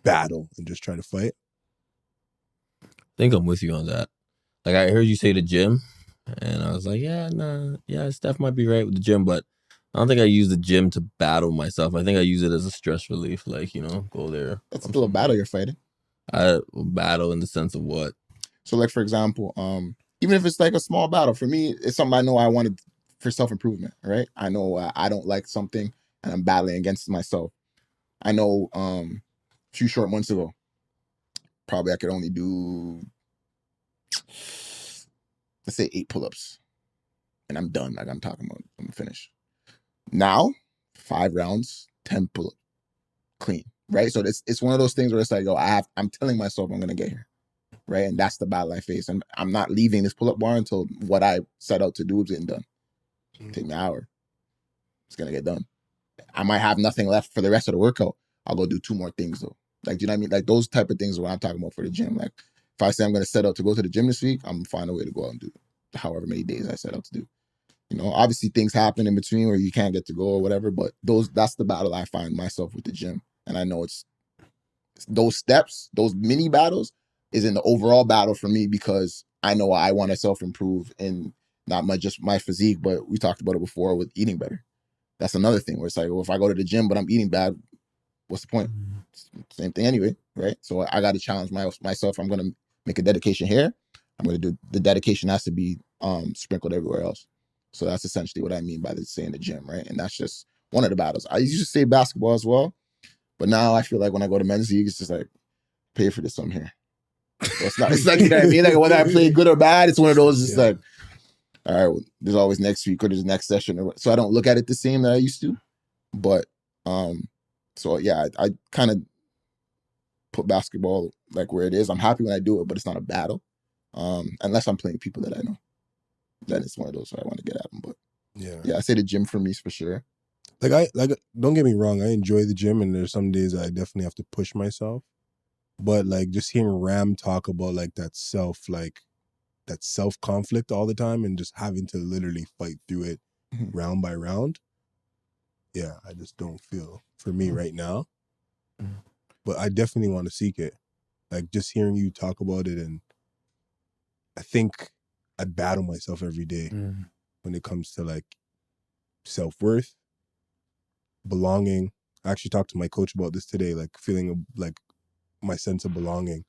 battle and just try to fight. I think I'm with you on that. Like, I heard you say the gym, and I was like, yeah, nah, yeah, Steph might be right with the gym, but I don't think I use the gym to battle myself. I think I use it as a stress relief, like, go there. That's still a battle you're fighting. I battle in the sense of what? So like, for example, even if it's like a small battle, for me, it's something I know I wanted for self-improvement, right? I know I don't like something and I'm battling against myself. I know a few short months ago, probably I could only do, let's say 8 pull-ups and I'm done. Like I'm talking about, I'm finished. Now, 5 rounds, 10 pull-ups, clean, right? So it's one of those things where it's like, yo, I'm telling myself I'm gonna get here, right? And that's the battle I face. And I'm not leaving this pull-up bar until what I set out to do is getting done. Take me an hour. It's gonna get done. I might have nothing left for the rest of the workout. I'll go do 2 more things though. Like, do you know what I mean? Like those type of things are what I'm talking about for the gym. Like if I say I'm gonna set out to go to the gym this week, I'm gonna find a way to go out and do however many days I set out to do. Obviously things happen in between where you can't get to go or whatever, but that's the battle I find myself with the gym. And I know it's those steps, those mini battles is in the overall battle for me because I know I want to self-improve in not just my physique, but we talked about it before with eating better. That's another thing where it's like, well, if I go to the gym, but I'm eating bad, what's the point? Same thing anyway, right? So I got to challenge myself. I'm going to make a dedication here. I'm going to do the dedication has to be sprinkled everywhere else. So that's essentially what I mean by saying the gym, right? And that's just one of the battles. I used to say basketball as well, but now I feel like when I go to men's league, it's just like, pay for this, I'm here. So it's like, you know what I mean? Like whether I play good or bad, it's one of those, just like, all right, well, there's always next week or there's next session. So I don't look at it the same that I used to. But, so yeah, I kind of put basketball like where it is. I'm happy when I do it, but it's not a battle. Unless I'm playing people that I know. Then it's one of those where I want to get at them. But yeah, I say the gym for me is for sure. Like don't get me wrong, I enjoy the gym and there's some days I definitely have to push myself. But like just hearing Ram talk about like that self conflict all the time and just having to literally fight through it round by round. Yeah, I just don't feel for me right now. But I definitely want to seek it. Like just hearing you talk about it, and I think I battle myself every day when it comes to like self-worth, belonging. I actually talked to my coach about this today, like feeling like my sense of belonging.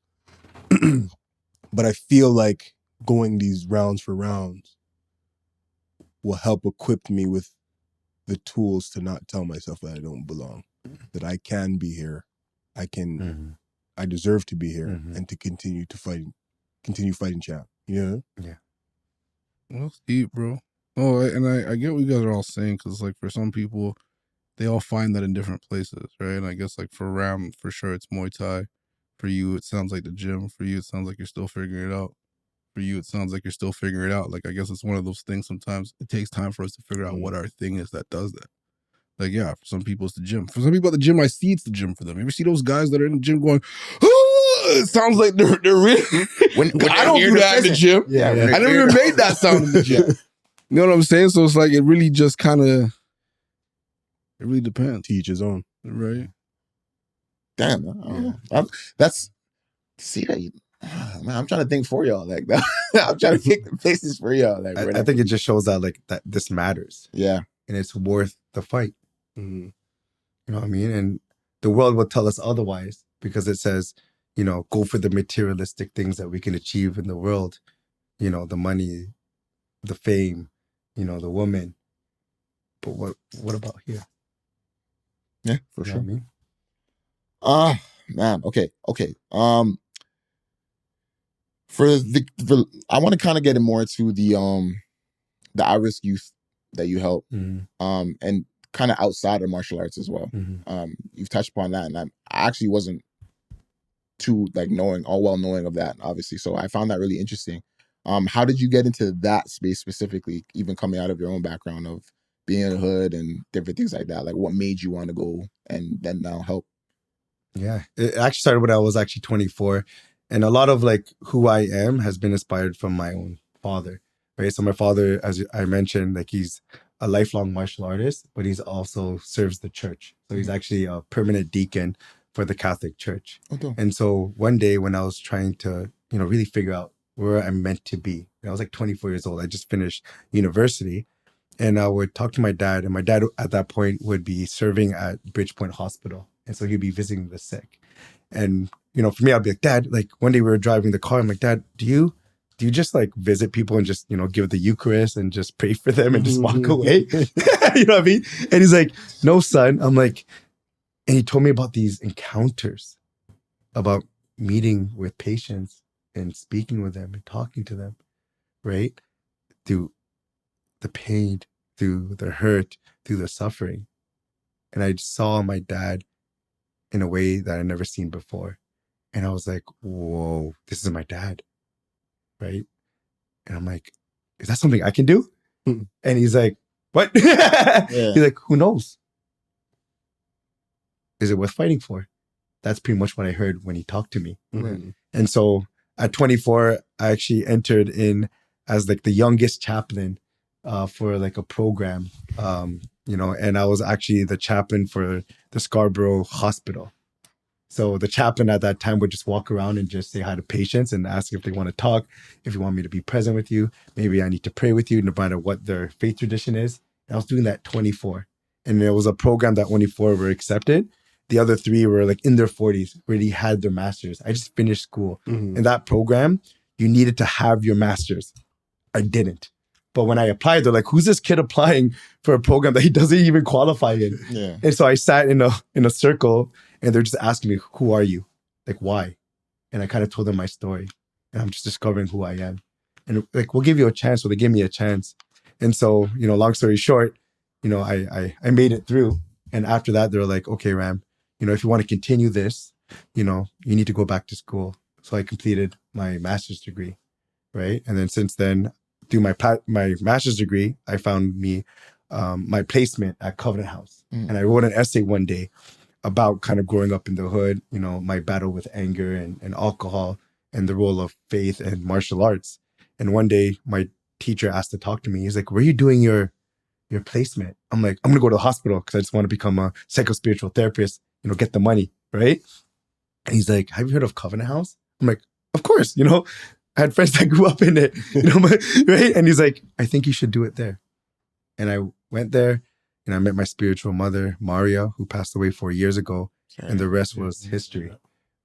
But I feel like going these rounds for rounds will help equip me with the tools to not tell myself that I don't belong, that I can be here. I deserve to be here and to continue fighting champ. Yeah. Well, that's deep, bro. Oh, I get what you guys are all saying, because like for some people, they all find that in different places, right? And I guess like for Ram, for sure, it's Muay Thai. For you, it sounds like the gym. For you, it sounds like you're still figuring it out. For you, it sounds like you're still figuring it out. Like, I guess it's one of those things. Sometimes it takes time for us to figure out what our thing is that does that. Like, yeah, for some people, it's the gym. For some people at the gym, I see it's the gym for them. You ever see those guys that are in the gym going, it sounds like they're really. When I don't do that in the gym. Yeah, I never even made that sound in the gym. You know what I'm saying? So it's like, it really just kind of, it really depends. To each his own. Right? Damn, I don't know. That's, see that you, man, I'm trying to think for y'all. Like that. I'm trying to pick the places for y'all. Like, I think it just shows that like that this matters. Yeah. And it's worth the fight. Mm-hmm. You know what I mean? And the world will tell us otherwise because it says, go for the materialistic things that we can achieve in the world. The money, the fame, the woman. But what about here? Yeah, for You sure. know what I mean? Man. Okay. For I want to kind of get it more to the at-risk youth that you help, Mhm. and kind of outside of martial arts as well. Mhm. You've touched upon that, and I actually wasn't too like knowing of that, obviously. So I found that really interesting. How did you get into that space specifically, even coming out of your own background of being in the hood and different things like that? Like, what made you want to go and then now help? Yeah, it actually started when I was actually 24, and a lot of like who I am has been inspired from my own father, right? So my father, as I mentioned, like he's a lifelong martial artist, but he's also serves the church. So he's actually a permanent deacon for the Catholic Church. Okay. And so one day when I was trying to, really figure out where I'm meant to be, I was like 24 years old. I just finished university, and I would talk to my dad, and my dad at that point would be serving at Bridgepoint Hospital. And so he'd be visiting the sick. And, for me, I'd be like, Dad, like one day we were driving the car. I'm like, Dad, do you just like visit people and just, give the Eucharist and just pray for them and just walk away? You know what I mean? And he's like, no, son. I'm like, and he told me about these encounters, about meeting with patients and speaking with them and talking to them, right? Through the pain, through the hurt, through the suffering. And I saw my dad in a way that I'd never seen before. And I was like, whoa, this is my dad, right? And I'm like, is that something I can do? And he's like, what? He's like, who knows? Is it worth fighting for? That's pretty much what I heard when he talked to me. Mhm. And so at 24, I actually entered in as like the youngest chaplain for like a program, and I was actually the chaplain for the Scarborough Hospital. So the chaplain at that time would just walk around and just say hi to patients and ask if they want to talk, if you want me to be present with you, maybe I need to pray with you, no matter what their faith tradition is. And I was doing that at 24. And there was a program that only 4 were accepted. The other 3 were like in their 40s, already had their masters. I just finished school. Mhm. In that program, you needed to have your masters. I didn't. But when I applied, they're like, who's this kid applying for a program that he doesn't even qualify in? Yeah. And so I sat in a circle, and they're just asking me, who are you? Like, why? And I kind of told them my story. And I'm just discovering who I am. And like, we'll give you a chance. So they gave me a chance. And so, long story short, I made it through. And after that, they're like, okay, Ram, if you want to continue this, you need to go back to school. So I completed my master's degree, right? And then since then, through my master's degree, I found me my placement at Covenant House. And I wrote an essay one day about kind of growing up in the hood, my battle with anger and alcohol and the role of faith and martial arts. And one day my teacher asked to talk to me. He's like, where are you doing your placement? I'm like, I'm going to go to the hospital because I just want to become a psychospiritual therapist, get the money, right? And he's like, have you heard of Covenant House? I'm like, of course, I had friends that grew up in it, right? And he's like, I think you should do it there. And I went there and I met my spiritual mother, Maria, who passed away 4 years ago. And the rest was history,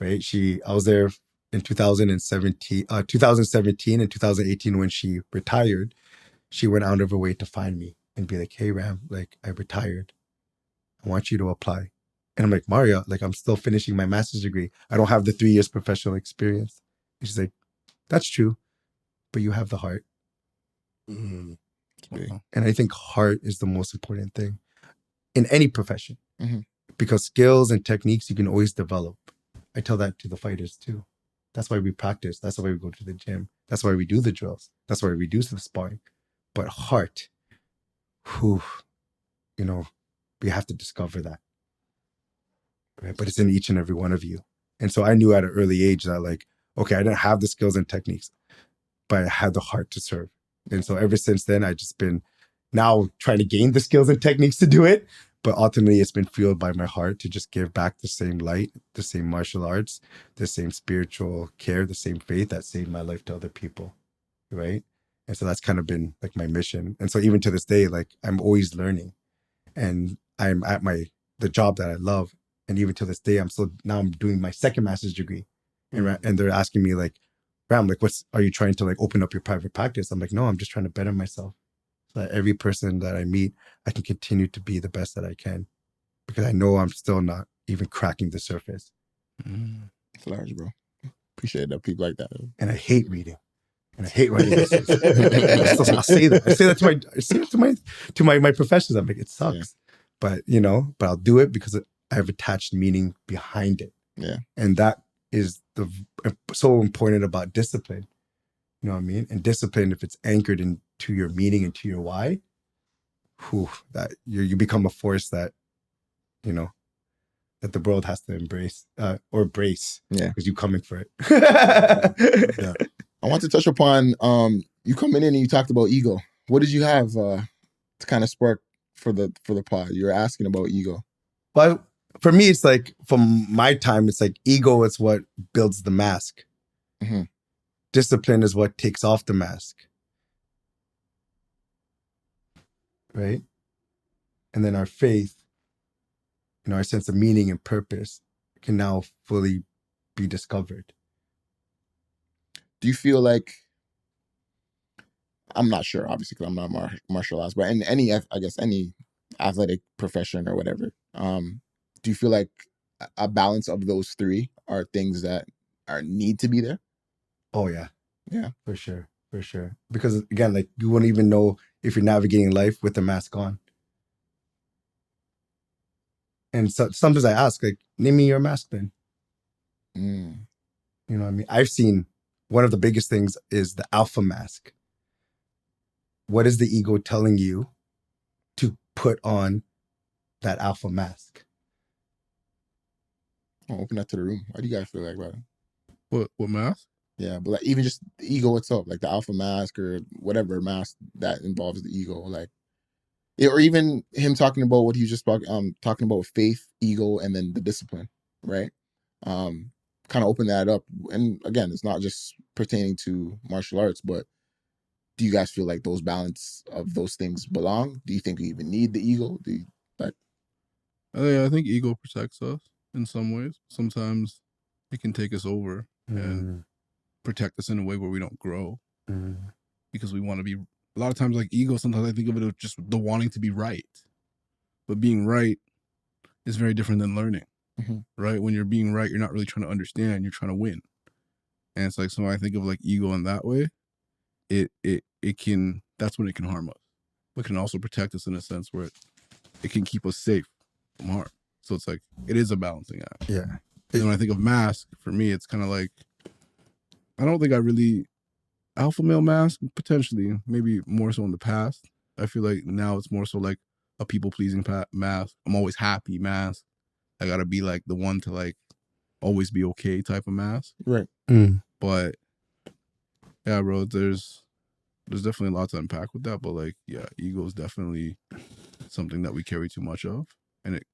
right? I was there in 2017 and 2018 when she retired. She went out of her way to find me and be like, hey, Ram, like I retired. I want you to apply. And I'm like, Maria, like I'm still finishing my master's degree. I don't have the 3 years professional experience. And she's like, that's true, but you have the heart. Mhm. And I think heart is the most important thing in any profession, Mhm. because skills and techniques you can always develop. I tell that to the fighters too. That's why we practice. That's why we go to the gym. That's why we do the drills. That's why we do the sparring. But heart, we have to discover that. Right? But it's in each and every one of you. And so I knew at an early age that like, okay, I didn't have the skills and techniques, but I had the heart to serve. And so ever since then, I've just been now trying to gain the skills and techniques to do it. But ultimately, it's been fueled by my heart to just give back the same light, the same martial arts, the same spiritual care, the same faith that saved my life to other people. Right. And so that's kind of been like my mission. And so even to this day, like I'm always learning, and I'm at the job that I love. And even to this day, I'm doing my second master's degree. And they're asking me like, Ram, like, are you trying to like open up your private practice? I'm like, no, I'm just trying to better myself so that every person that I meet, I can continue to be the best that I can, because I know I'm still not even cracking the surface. It's large, bro. Appreciate that people like that. And I hate reading. And I hate running distance. I'll say that. I say that to my professors. I'm like, it sucks. But but I'll do it because I have attached meaning behind it. Yeah. And that is so important about discipline. You know what I mean? And discipline, if it's anchored into your meaning and to your why, that you become a force that, that the world has to embrace or brace. Yeah. Because you're coming for it. Yeah. I want to touch upon you coming in and you talked about ego. What did you have to kind of spark for the pod? You were asking about ego. Well, for me, it's like, from my time, it's like ego is what builds the mask. Mm-hmm. Discipline is what takes off the mask. Right? And then our faith, our sense of meaning and purpose can now fully be discovered. Do you feel like, I'm not sure, obviously, because I'm not martial arts, but in any athletic profession or whatever, do you feel like a balance of those three are things that need to be there? Oh, yeah. Yeah. For sure. Because, again, like, you wouldn't even know if you're navigating life with the mask on. And so sometimes I ask, like, name me your mask then. Mm. You know what I mean? I've seen one of the biggest things is the alpha mask. What is the ego telling you to put on that alpha mask? I'll open that to the room. Why do you guys feel like about it? What mask? Yeah, but like even just the ego itself, like the alpha mask or whatever mask that involves the ego, like, or even him talking about what he just talking about faith, ego, and then the discipline, right? Kind of open that up. And again, it's not just pertaining to martial arts, but do you guys feel like those balance of those things belong? Do you think we even need the ego? Do you, like? I think ego protects us in some ways. Sometimes it can take us over and protect us in a way where we don't grow because we want to be. A lot of times, like ego, sometimes I think of it as just the wanting to be right. But being right is very different than learning, right? When you're being right, you're not really trying to understand, you're trying to win. And it's like, so when I think of like ego in that way, it can, that's when it can harm us. But it can also protect us in a sense where it can keep us safe from harm. So it's like, it is a balancing act. Yeah. And when I think of mask, for me, it's kind of like, I don't think I really, alpha male mask, potentially, maybe more so in the past. I feel like now it's more so like a people-pleasing mask. I'm always happy mask. I gotta be like the one to like always be okay type of mask. Right. But yeah, bro, there's definitely a lot to unpack with that. But like, yeah, ego is definitely something that we carry too much of, and it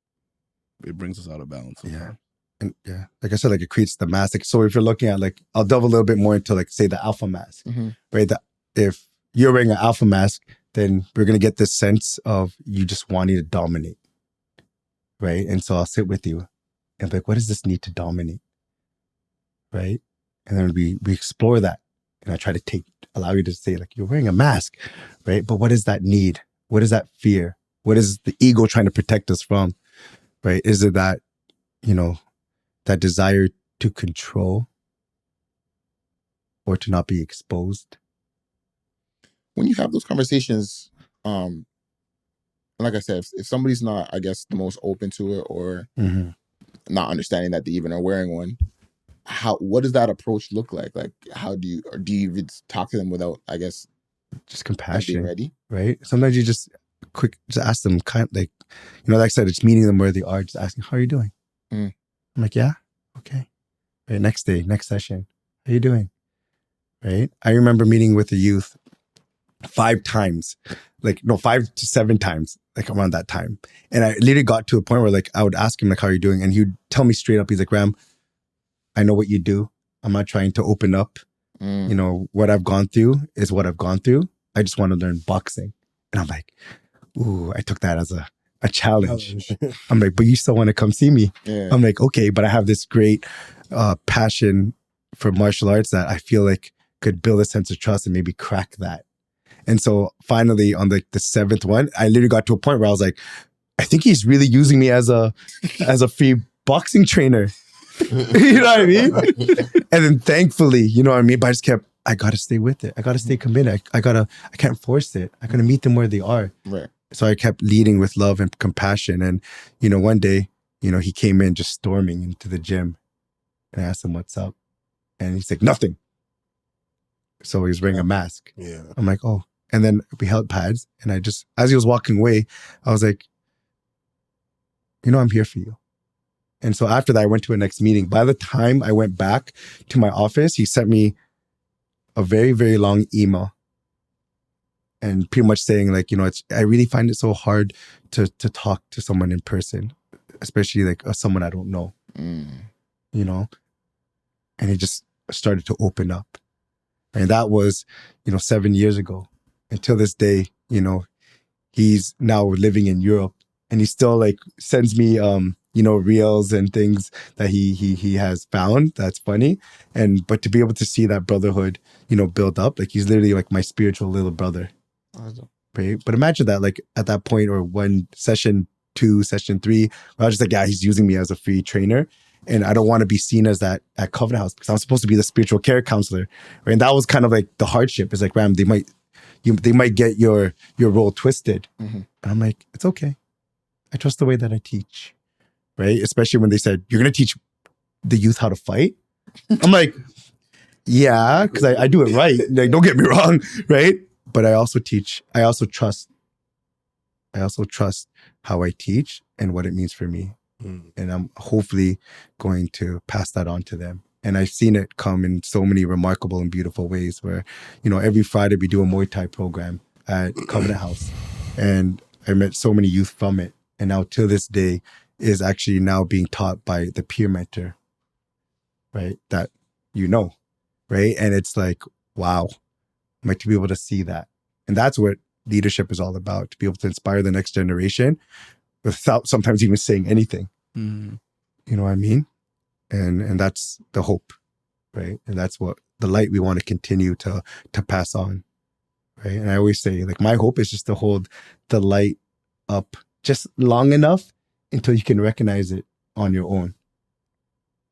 brings us out of balance sometimes. Yeah. And yeah, like I said, like it creates the mask. Like, so if you're looking at like, I'll delve a little bit more into like, say the alpha mask, right? That if you're wearing an alpha mask, then we're going to get this sense of you just wanting to dominate, right? And so I'll sit with you and be like, what does this need to dominate, right? And then we explore that. And I try to allow you to say like, you're wearing a mask, right? But what is that need? What is that fear? What is the ego trying to protect us from, right? Is it that, that desire to control or to not be exposed? When you have those conversations, like I said, if somebody's not, I guess, the most open to it or not understanding that they even are wearing one, what does that approach look like? Like, how do you even talk to them without, I guess, just compassion, being ready? Right? Sometimes you just ask them, kind of like, like I said, it's meeting them where they are, just asking, how are you doing? I'm like, yeah, okay. Right, next day, next session, how are you doing? Right? I remember meeting with the youth 5 times, 5 to 7 times, like around that time. And I literally got to a point where like, I would ask him like, how are you doing? And he would tell me straight up, he's like, Ram, I know what you do. I'm not trying to open up. What I've gone through is what I've gone through. I just want to learn boxing. And I'm like, ooh, I took that as a challenge. I'm like, but you still want to come see me? Yeah. I'm like, okay, but I have this great passion for martial arts that I feel like could build a sense of trust and maybe crack that. And so finally on the 7th one, I literally got to a point where I was like, I think he's really using me as a free boxing trainer. You know what I mean? And then thankfully, you know what I mean? But I just kept I got to stay with it. I got to stay committed. I can't force it. I got to meet them where they are. Right. So I kept leading with love and compassion. And, one day, he came in just storming into the gym, and I asked him, what's up? And he's like, nothing. So he was wearing a mask. Yeah. I'm like, oh. And then we held pads, and I just, as he was walking away, I was like, I'm here for you. And so after that, I went to a next meeting. By the time I went back to my office, he sent me a very, very long email, and pretty much saying like, I really find it so hard to talk to someone in person, especially like someone I don't know, and he just started to open up. And that was, 7 years ago. Until this day, he's now living in Europe, and he still like sends me, reels and things that he has found. That's funny. But to be able to see that brotherhood, build up, like he's literally like my spiritual little brother. Awesome. Right. But imagine that, like at that point, or when session 2, session 3, I was just like, yeah, he's using me as a free trainer. And I don't want to be seen as that at Covenant House, because I'm supposed to be the spiritual care counselor. Right? And that was kind of like the hardship. It's like, Ram, they might get your role twisted. And I'm like, it's okay. I trust the way that I teach. Right? Especially when they said, you're going to teach the youth how to fight. I'm like, yeah, because I do it right. Like, don't get me wrong. Right? But I also trust how I teach and what it means for me. And I'm hopefully going to pass that on to them. And I've seen it come in so many remarkable and beautiful ways where, every Friday we do a Muay Thai program at Covenant House. And I met so many youth from it. And now to this day is actually now being taught by the peer mentor, right? That right? And it's like, wow, I'm like to be able to see that. And that's what leadership is all about, to be able to inspire the next generation without sometimes even saying anything. You know what I mean? And that's the hope, right? And that's what the light we want to continue to pass on, right? And I always say, like, my hope is just to hold the light up just long enough until you can recognize it on your own.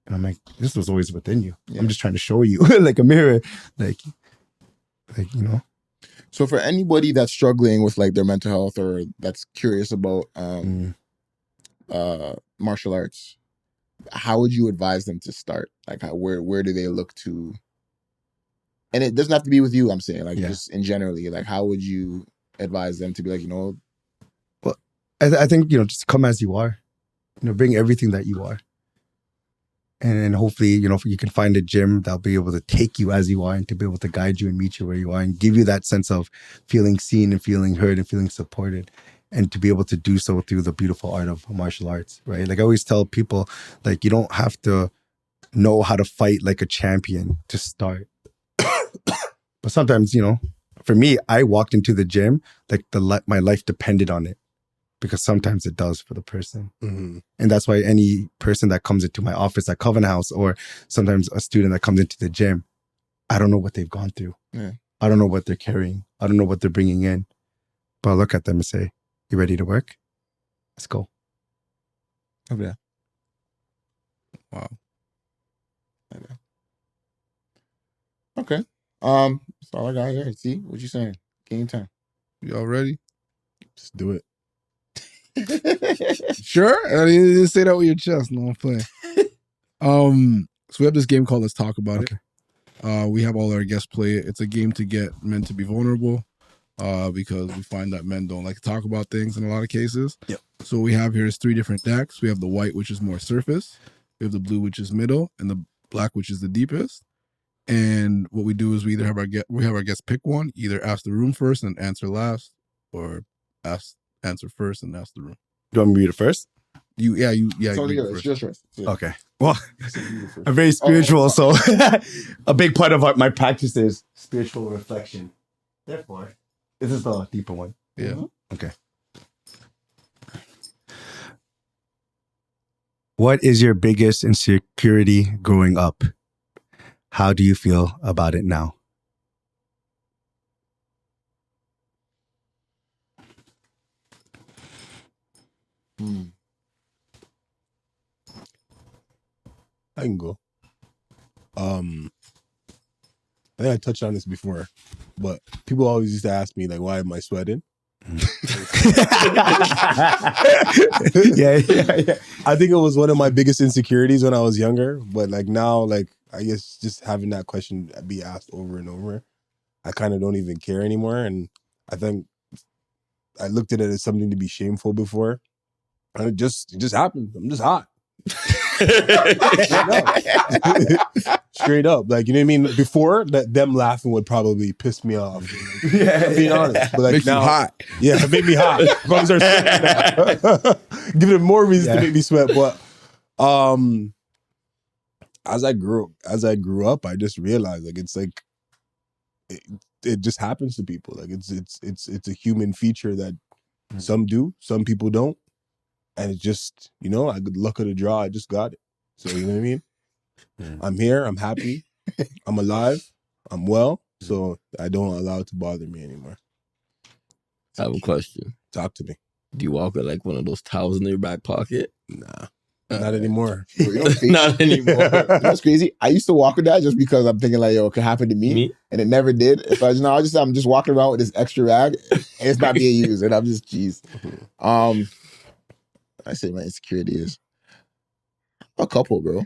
And I'm like, this was always within you. Yeah. I'm just trying to show you like a mirror, like. So for anybody that's struggling with like their mental health, or that's curious about martial arts, how would you advise them to start? Like, where do they look to? And it doesn't have to be with you, I'm saying, like, just in generally, like, how would you advise them to be like, Well, I think, just come as you are, bring everything that you are. And hopefully, you can find a gym that'll be able to take you as you are, and to be able to guide you and meet you where you are, and give you that sense of feeling seen and feeling heard and feeling supported, and to be able to do so through the beautiful art of martial arts, right? Like I always tell people, like, you don't have to know how to fight like a champion to start. But sometimes, for me, I walked into the gym like my life depended on it. Because sometimes it does for the person. And that's why any person that comes into my office at Covenant House, or sometimes a student that comes into the gym, I don't know what they've gone through. Yeah. I don't know what they're carrying. I don't know what they're bringing in. But I look at them and say, you ready to work? Let's go. Oh, yeah. Wow. Okay. That's all I got here. See, what you saying? Game time. Y'all ready? Let's do it. Sure. I didn't say that with your chest. No, I'm playing. So we have this game called Let's Talk About It. We have all our guests play it. It's a game to get men to be vulnerable, because we find that men don't like to talk about things in a lot of cases. Yep. So what we have here is 3 different decks. We have the white, which is more surface. We have the blue, which is middle, and the black, which is the deepest. And what we do is we either have our guests pick one, either ask the room first and answer last, or answer first and ask the room. Do you want me to read it first? Yeah. So it's just yours. Yeah. Okay. Well, I'm very spiritual, so a big part of my practice is spiritual reflection. Therefore, this is the deeper one. Yeah. Okay. What is your biggest insecurity growing up? How do you feel about it now? I can go. I think I touched on this before, but people always used to ask me like, why am I sweating? yeah. I think it was one of my biggest insecurities when I was younger, but like now, like I guess just having that question be asked over and over, I kind of don't even care anymore. And I think I looked at it as something to be shameful before, and it just happened. I'm just hot. Straight up, like, you know what I mean? Before that, them laughing would probably piss me off. I'm being honest, but like Makes now, you hot. yeah, it made me hot. If I start sweating now. Give it more reason to make me sweat. But as I grew up, I just realized like it's like it just happens to people. Like it's a human feature that some do, some people don't. And it's just, you know, I good luck of the draw. I just got it. So, you know what I mean? I'm here. I'm happy. I'm alive. I'm well. So I don't allow it to bother me anymore. I have a question. Talk to me. Do you walk with like one of those towels in your back pocket? Nah, not anymore. Bro, you know what's crazy? Not anymore. You know what's crazy? I used to walk with that just because I'm thinking like, yo, it could happen to me. And it never did. So I'm just walking around with this extra rag and it's not being used. And I'm just, geez. I say my insecurity is a couple, bro.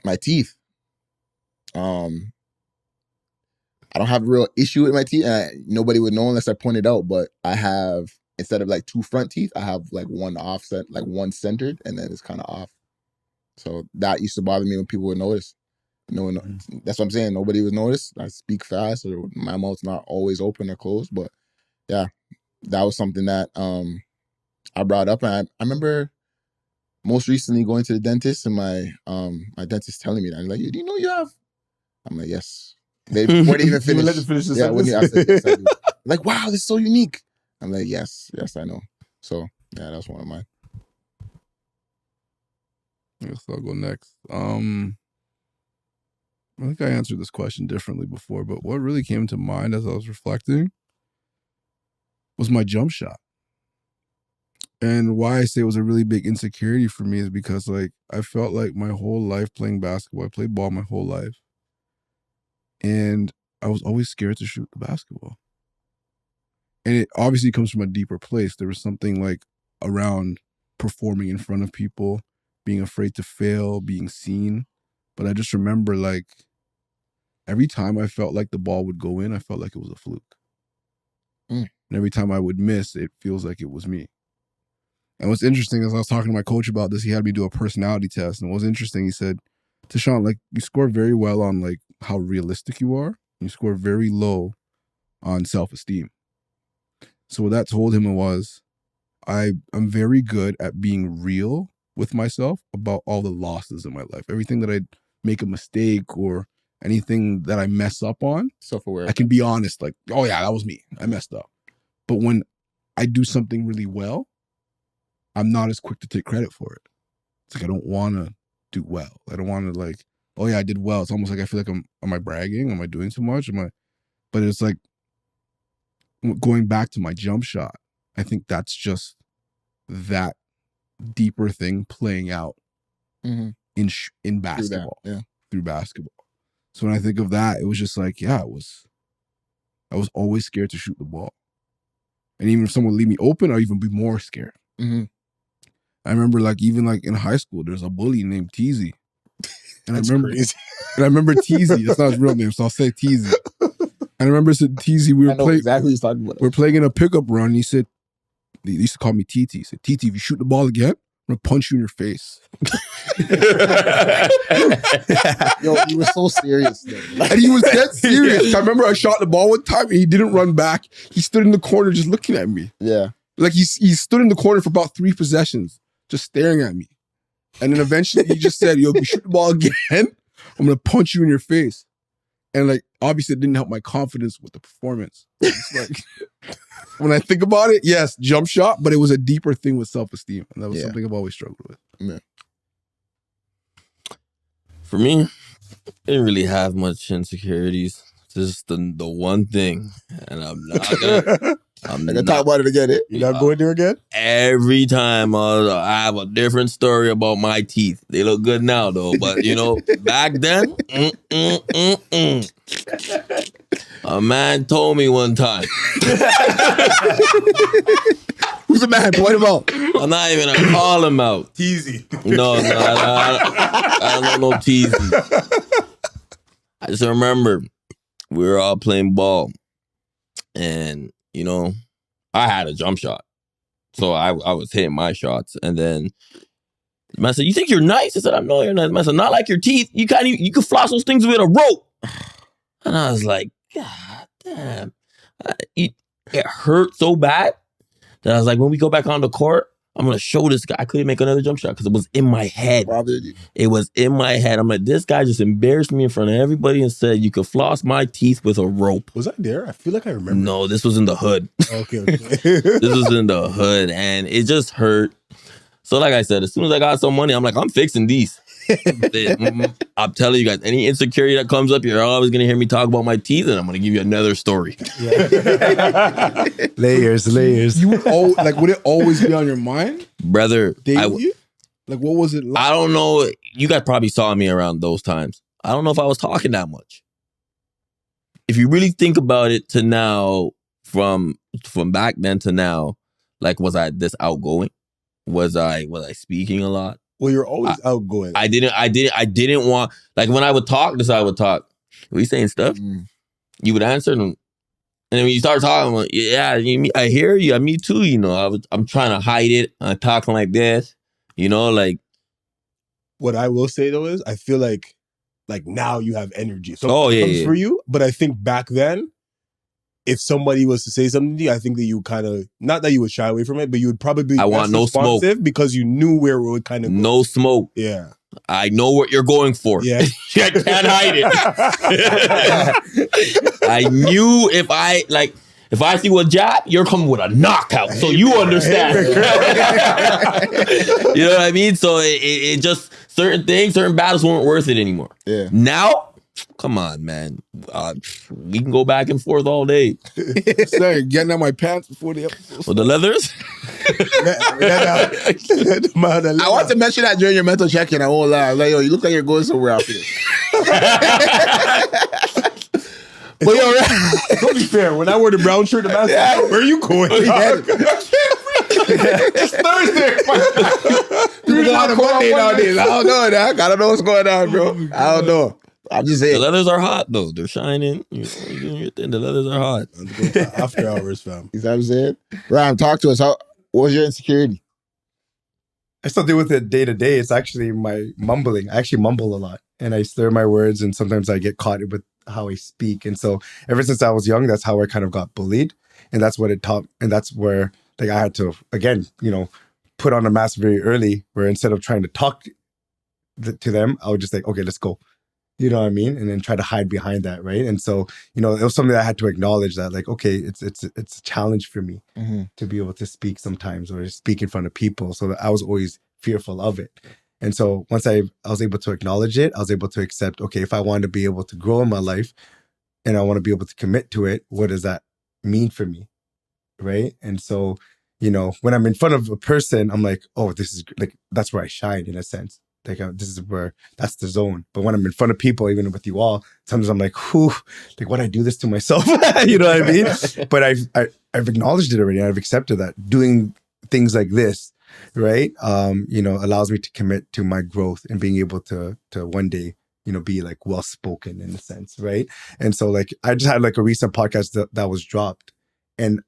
My teeth. I don't have a real issue with my teeth, and nobody would know unless I point it out. But I have, instead of like two front teeth, I have like one offset, like one centered, and then it's kind of off. So that used to bother me when people would notice. That's what I'm saying. Nobody would notice. I speak fast, or my mouth's not always open or closed. But yeah, that was something that I brought up, and I remember most recently going to the dentist, and my dentist telling me that. I'm like, do you know you have? I'm like, yes. They wouldn't even finish. Let them finish the sentence? sentence? I said, yes, I do. Like, wow, this is so unique. I'm like, yes, I know. So yeah, that's one of mine. I guess I'll go next. I think I answered this question differently before, but what really came to mind as I was reflecting was my jump shot. And why I say it was a really big insecurity for me is because like I felt like my whole life playing basketball, I played ball my whole life. And I was always scared to shoot the basketball. And it obviously comes from a deeper place. There was something like around performing in front of people, being afraid to fail, being seen. But I just remember like every time I felt like the ball would go in, I felt like it was a fluke. And every time I would miss, it feels like it was me. And what's interesting is I was talking to my coach about this. He had me do a personality test. And what's interesting, he said, Tashawn, like you score very well on like how realistic you are. You score very low on self-esteem. So what that told him was, I'm very good at being real with myself about all the losses in my life. Everything that I make a mistake or anything that I mess up on, Self-aware. I can be honest, like, oh yeah, that was me. I messed up. But when I do something really well, I'm not as quick to take credit for it. It's like I don't want to do well. I don't want to like, oh yeah, I did well. It's almost like I feel like am I bragging? Am I doing too much? But it's like going back to my jump shot. I think that's just that deeper thing playing out in basketball. Through basketball. So when I think of that, it was just like, yeah, I was always scared to shoot the ball. And even if someone would leave me open, I'd even be more scared. I remember like even like in high school, there's a bully named Teasy. And That's I remember crazy. And I remember Teasy. That's not his real name, so I'll say Teasy. And I remember Teasy, we were playing exactly what he's talking about. We're playing in a pickup run. And he said, they used to call me TT. He said, TT, if you shoot the ball again, I'm gonna punch you in your face. Yo, he was so serious though. And he was dead serious. I remember I shot the ball one time and he didn't run back. He stood in the corner just looking at me. Yeah. Like he stood in the corner for about 3 possessions, just staring at me. And then eventually he just said, yo, if you shoot the ball again, I'm gonna punch you in your face. And like, obviously it didn't help my confidence with the performance. It's like, when I think about it, yes, jump shot, but it was a deeper thing with self-esteem. And that was something I've always struggled with. Yeah. For me, I didn't really have much insecurities. Just the one thing. And I'm not gonna I'm I can talk about it again. You're not going there again? Every time I have a different story about my teeth. They look good now though, but you know, back then, a man told me one time. Who's the man? Point him out. I'm not even gonna call him out. Teasy. No, I don't know no teasing. I just remember we were all playing ball, and you know, I had a jump shot, so I was hitting my shots, and then the man said, "You think you're nice?" I said, "I know you're nice." The man said, "Not like your teeth. You can floss those things with a rope." And I was like, "God damn!" It hurt so bad that I was like, when we go back on the court, I'm gonna show this guy I couldn't make another jump shot because it was in my head. It was in my head. I'm like, this guy just embarrassed me in front of everybody and said you could floss my teeth with a rope. Was I there? I feel like I remember. No, this was in the hood. Okay. This was in the hood, and it just hurt. So like I said, as soon as I got some money, I'm like, I'm fixing these. I'm telling you guys, any insecurity that comes up, you're always gonna hear me talk about my teeth, and I'm gonna give you another story. Layers. You would would it always be on your mind, Brother? daily? Like, what was it like? I don't know. You guys probably saw me around those times. I don't know if I was talking that much. If you really think about it, to now, from back then to now, like, was I this outgoing? Was I speaking a lot? Well, you're always outgoing. I didn't want, like, when I would talk, this I would talk. Were you saying stuff? You would answer them. And then when you start talking, I'm like, yeah, I hear you. Me too, you know. I'm trying to hide it. I'm talking like this, you know, like. What I will say though is, I feel like now you have energy. So Oh, it yeah, comes yeah. for you. But I think back then, if somebody was to say something to you, I think that you kind of, not that you would shy away from it, but you would probably be I want no smoke. because you knew where it would kind of go. No smoke. Yeah. I know what you're going for. Yeah. I can't hide it. I knew if I see a jab, you're coming with a knockout. So you understand. You know what I mean? So it just, certain battles weren't worth it anymore. Yeah. Now, come on, man. We can go back and forth all day. Sorry, getting out my pants before the episode. With the leathers? I want to mention that during your mental check-in. I won't lie. Like, yo, you look like you're going somewhere after this. But yo, don't be fair. When I wear the brown shirt, the man said, where are you going? It's Thursday. People go on a Monday nowadays. I don't know, Doc. I don't know what's going on, bro. I don't know. I'm just saying. The leathers are hot, though. They're shining. You're doing your thing. The leathers are hot. After hours, fam. You know what I'm saying? Ram, talk to us. What was your insecurity? I still deal with it day to day. It's actually my mumbling. I actually mumble a lot and I slur my words, and sometimes I get caught with how I speak. And so ever since I was young, that's how I kind of got bullied. And that's what it taught. And that's where I had to, again, put on a mask very early, where instead of trying to talk to them, I would just like, okay, let's go. You know what I mean? And then try to hide behind that, right? And so, it was something that I had to acknowledge, that like, okay, it's a challenge for me to be able to speak sometimes, or speak in front of people. So that I was always fearful of it. And so once I was able to acknowledge it, I was able to accept, okay, if I want to be able to grow in my life and I want to be able to commit to it, what does that mean for me? Right? And so, when I'm in front of a person, I'm like, oh, this is like, that's where I shine in a sense. Like, this is where, that's the zone. But when I'm in front of people, even with you all, sometimes I'm like, whew, like, why'd I do this to myself? You know what I mean? But I've acknowledged it already. I've accepted that doing things like this, right? Allows me to commit to my growth and being able to one day, be like well-spoken in a sense, right? And so like, I just had like a recent podcast that was dropped. And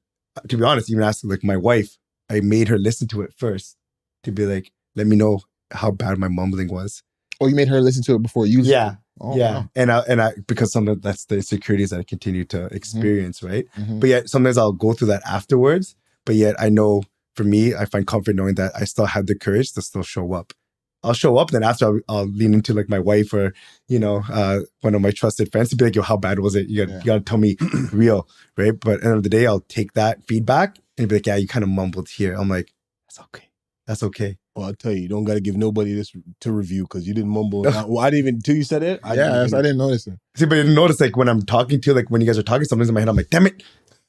to be honest, even asking like my wife, I made her listen to it first to be like, let me know how bad my mumbling was. Oh, you made her listen to it before you? Yeah. Oh, yeah. wow. And I because sometimes that's the insecurities that I continue to experience, right? Mm-hmm. But yet sometimes I'll go through that afterwards. But yet I know, for me, I find comfort knowing that I still have the courage to still show up. I'll show up, then after I'll lean into like my wife or, one of my trusted friends to be like, yo, how bad was it? You gotta tell me real, right? But at the end of the day, I'll take that feedback and be like, yeah, you kind of mumbled here. I'm like, that's okay. That's okay. Well, I'll tell you, you don't got to give nobody this to review because you didn't mumble. Well, I didn't even, until you said it. I didn't notice it. See, but I didn't notice, like when I'm talking to, like when you guys are talking, sometimes in my head, I'm like, damn it.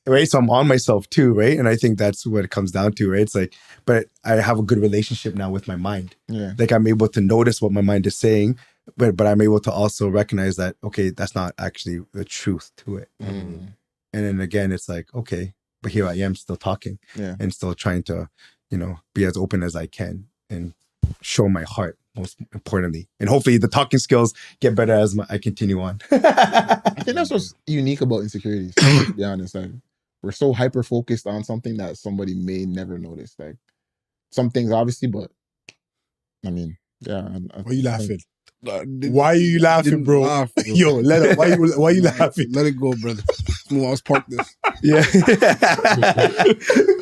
right? So I'm on myself too, right? And I think that's what it comes down to, right? It's like, but I have a good relationship now with my mind. Yeah. Like I'm able to notice what my mind is saying, but I'm able to also recognize that, okay, that's not actually the truth to it. Mm. And then again, it's like, okay, but here I am still talking Yeah. and still trying to, be as open as I can and show my heart, most importantly. And hopefully the talking skills get better as I continue on. I think that's what's unique about insecurities, to be honest. Like, we're so hyper focused on something that somebody may never notice. Like, some things obviously, but I mean, yeah. Why are you laughing? Didn't- Why are you laughing, didn't bro? laugh, bro. Yo, let up. Why you laughing? Let it go, brother. Let's park this. Yeah.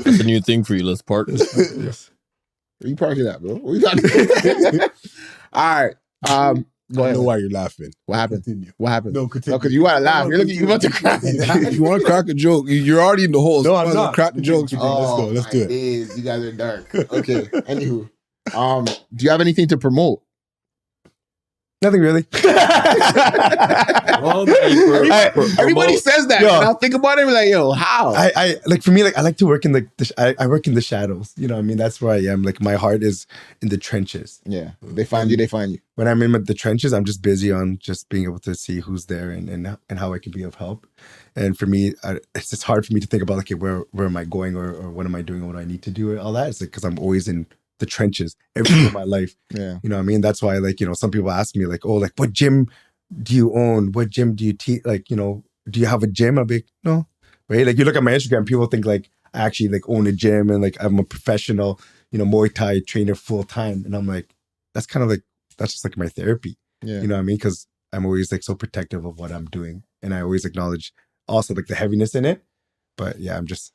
That's a new thing for you. Let's park. Yes. Where you parking at, bro? What you got? All right. Go I ahead. know why you're laughing. What happened? Continue. What happened? No, continue. No, because you want to laugh. You're looking. You about to cry. If you want to crack a joke, you're already in the hole. No, so I'm might as well not. Crack the jokes, bro. Let's go. Oh, Let's my do it. days. You guys are dark. Okay. Anywho, do you have anything to promote? Nothing really. Everybody says that. Yo. And I'll think about it and be like, yo, how? I like, for me, like I like to work in I work in the shadows. You know what I mean? That's where I am. Like my heart is in the trenches. Yeah. They find you. They find you. When I'm in the trenches, I'm just busy on just being able to see who's there and how I can be of help. And for me, it's just hard for me to think about, like, okay, where am I going or what am I doing or what do I need to do and all that. It's like, because I'm always in the trenches every day of my life. Yeah. You know what I mean? That's why, like, some people ask me, like, oh, like, what gym do you own? What gym do you teach? Like, do you have a gym? I'll be like, no. Right? Like, you look at my Instagram, people think, like, I actually, like, own a gym and, like, I'm a professional, Muay Thai trainer full time. And I'm like, that's kind of like, that's just like my therapy. Yeah. You know what I mean? Because I'm always, like, so protective of what I'm doing. And I always acknowledge also, like, the heaviness in it. But yeah, I'm just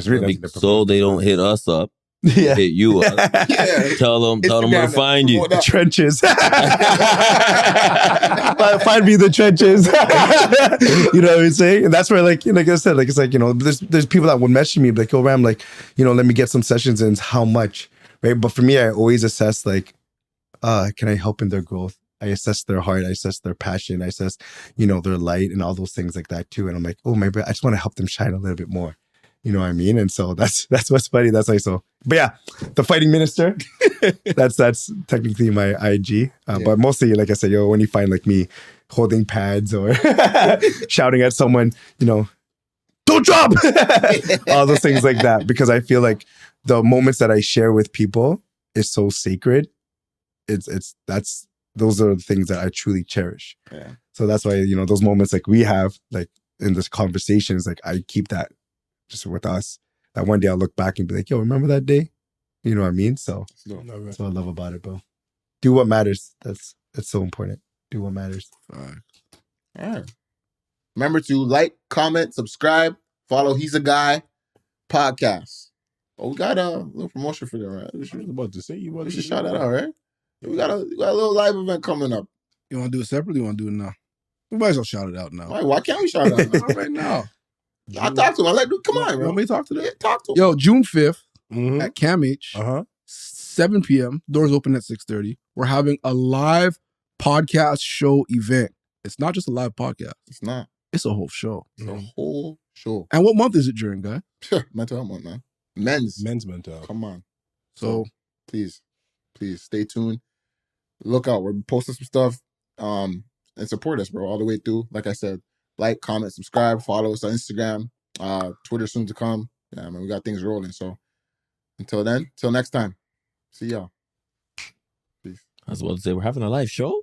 really So they don't hit us up. Yeah. Hit you up. Yeah. Tell them where to find you. The trenches. Find me the trenches. You know what I'm saying? And that's where, like I said, like, it's like, there's people that would message me, like, oh, Ram, like, let me get some sessions in. How much? Right. But for me, I always assess, like, can I help in their growth? I assess their heart. I assess their passion. I assess, their light and all those things like that too. And I'm like, oh, maybe I just want to help them shine a little bit more. You know what I mean? And so that's what's funny. That's like, so, but yeah, the fighting minister, that's technically my IG. But mostly, like I said, when you find, like, me holding pads or shouting at someone, don't drop, all those things like that, because I feel like the moments that I share with people is so sacred. Those are the things that I truly cherish. Yeah. So that's why, those moments like we have, like in this conversations, like I keep that just with us, that one day I'll look back and be like, yo, remember that day? You know what I mean? So that's what I love about it, bro. Do what matters. It's so important. Do what matters. All right. Remember to like, comment, subscribe, follow He's a Guy podcast. Oh, we got a little promotion for them, right? I was about to say We should shout that out, right? We got a little live event coming up. You want to do it separately? You want to do it now? We might as well shout it out now. Why can't we shout it out now? Right now. I talk to him. I'm like, dude, come on, You bro. want me to talk to them? Yeah, talk to him. Yo, June 5th Mm-hmm. at Cam H, Uh-huh. 7 p.m. Doors open at 6:30. We're having a live podcast show event. It's not just a live podcast. It's not. It's a whole show. It's a whole show. And what month is it during, guy? Mental health month, man. Men's mental health. Come on. So please stay tuned. Look out. We're posting some stuff. And support us, bro, all the way through. Like I said, like, comment, subscribe, follow us on Instagram, Twitter soon to come. Yeah, man, we got things rolling. So until then, till next time. See y'all. Peace. I was about to say, we're having a live show?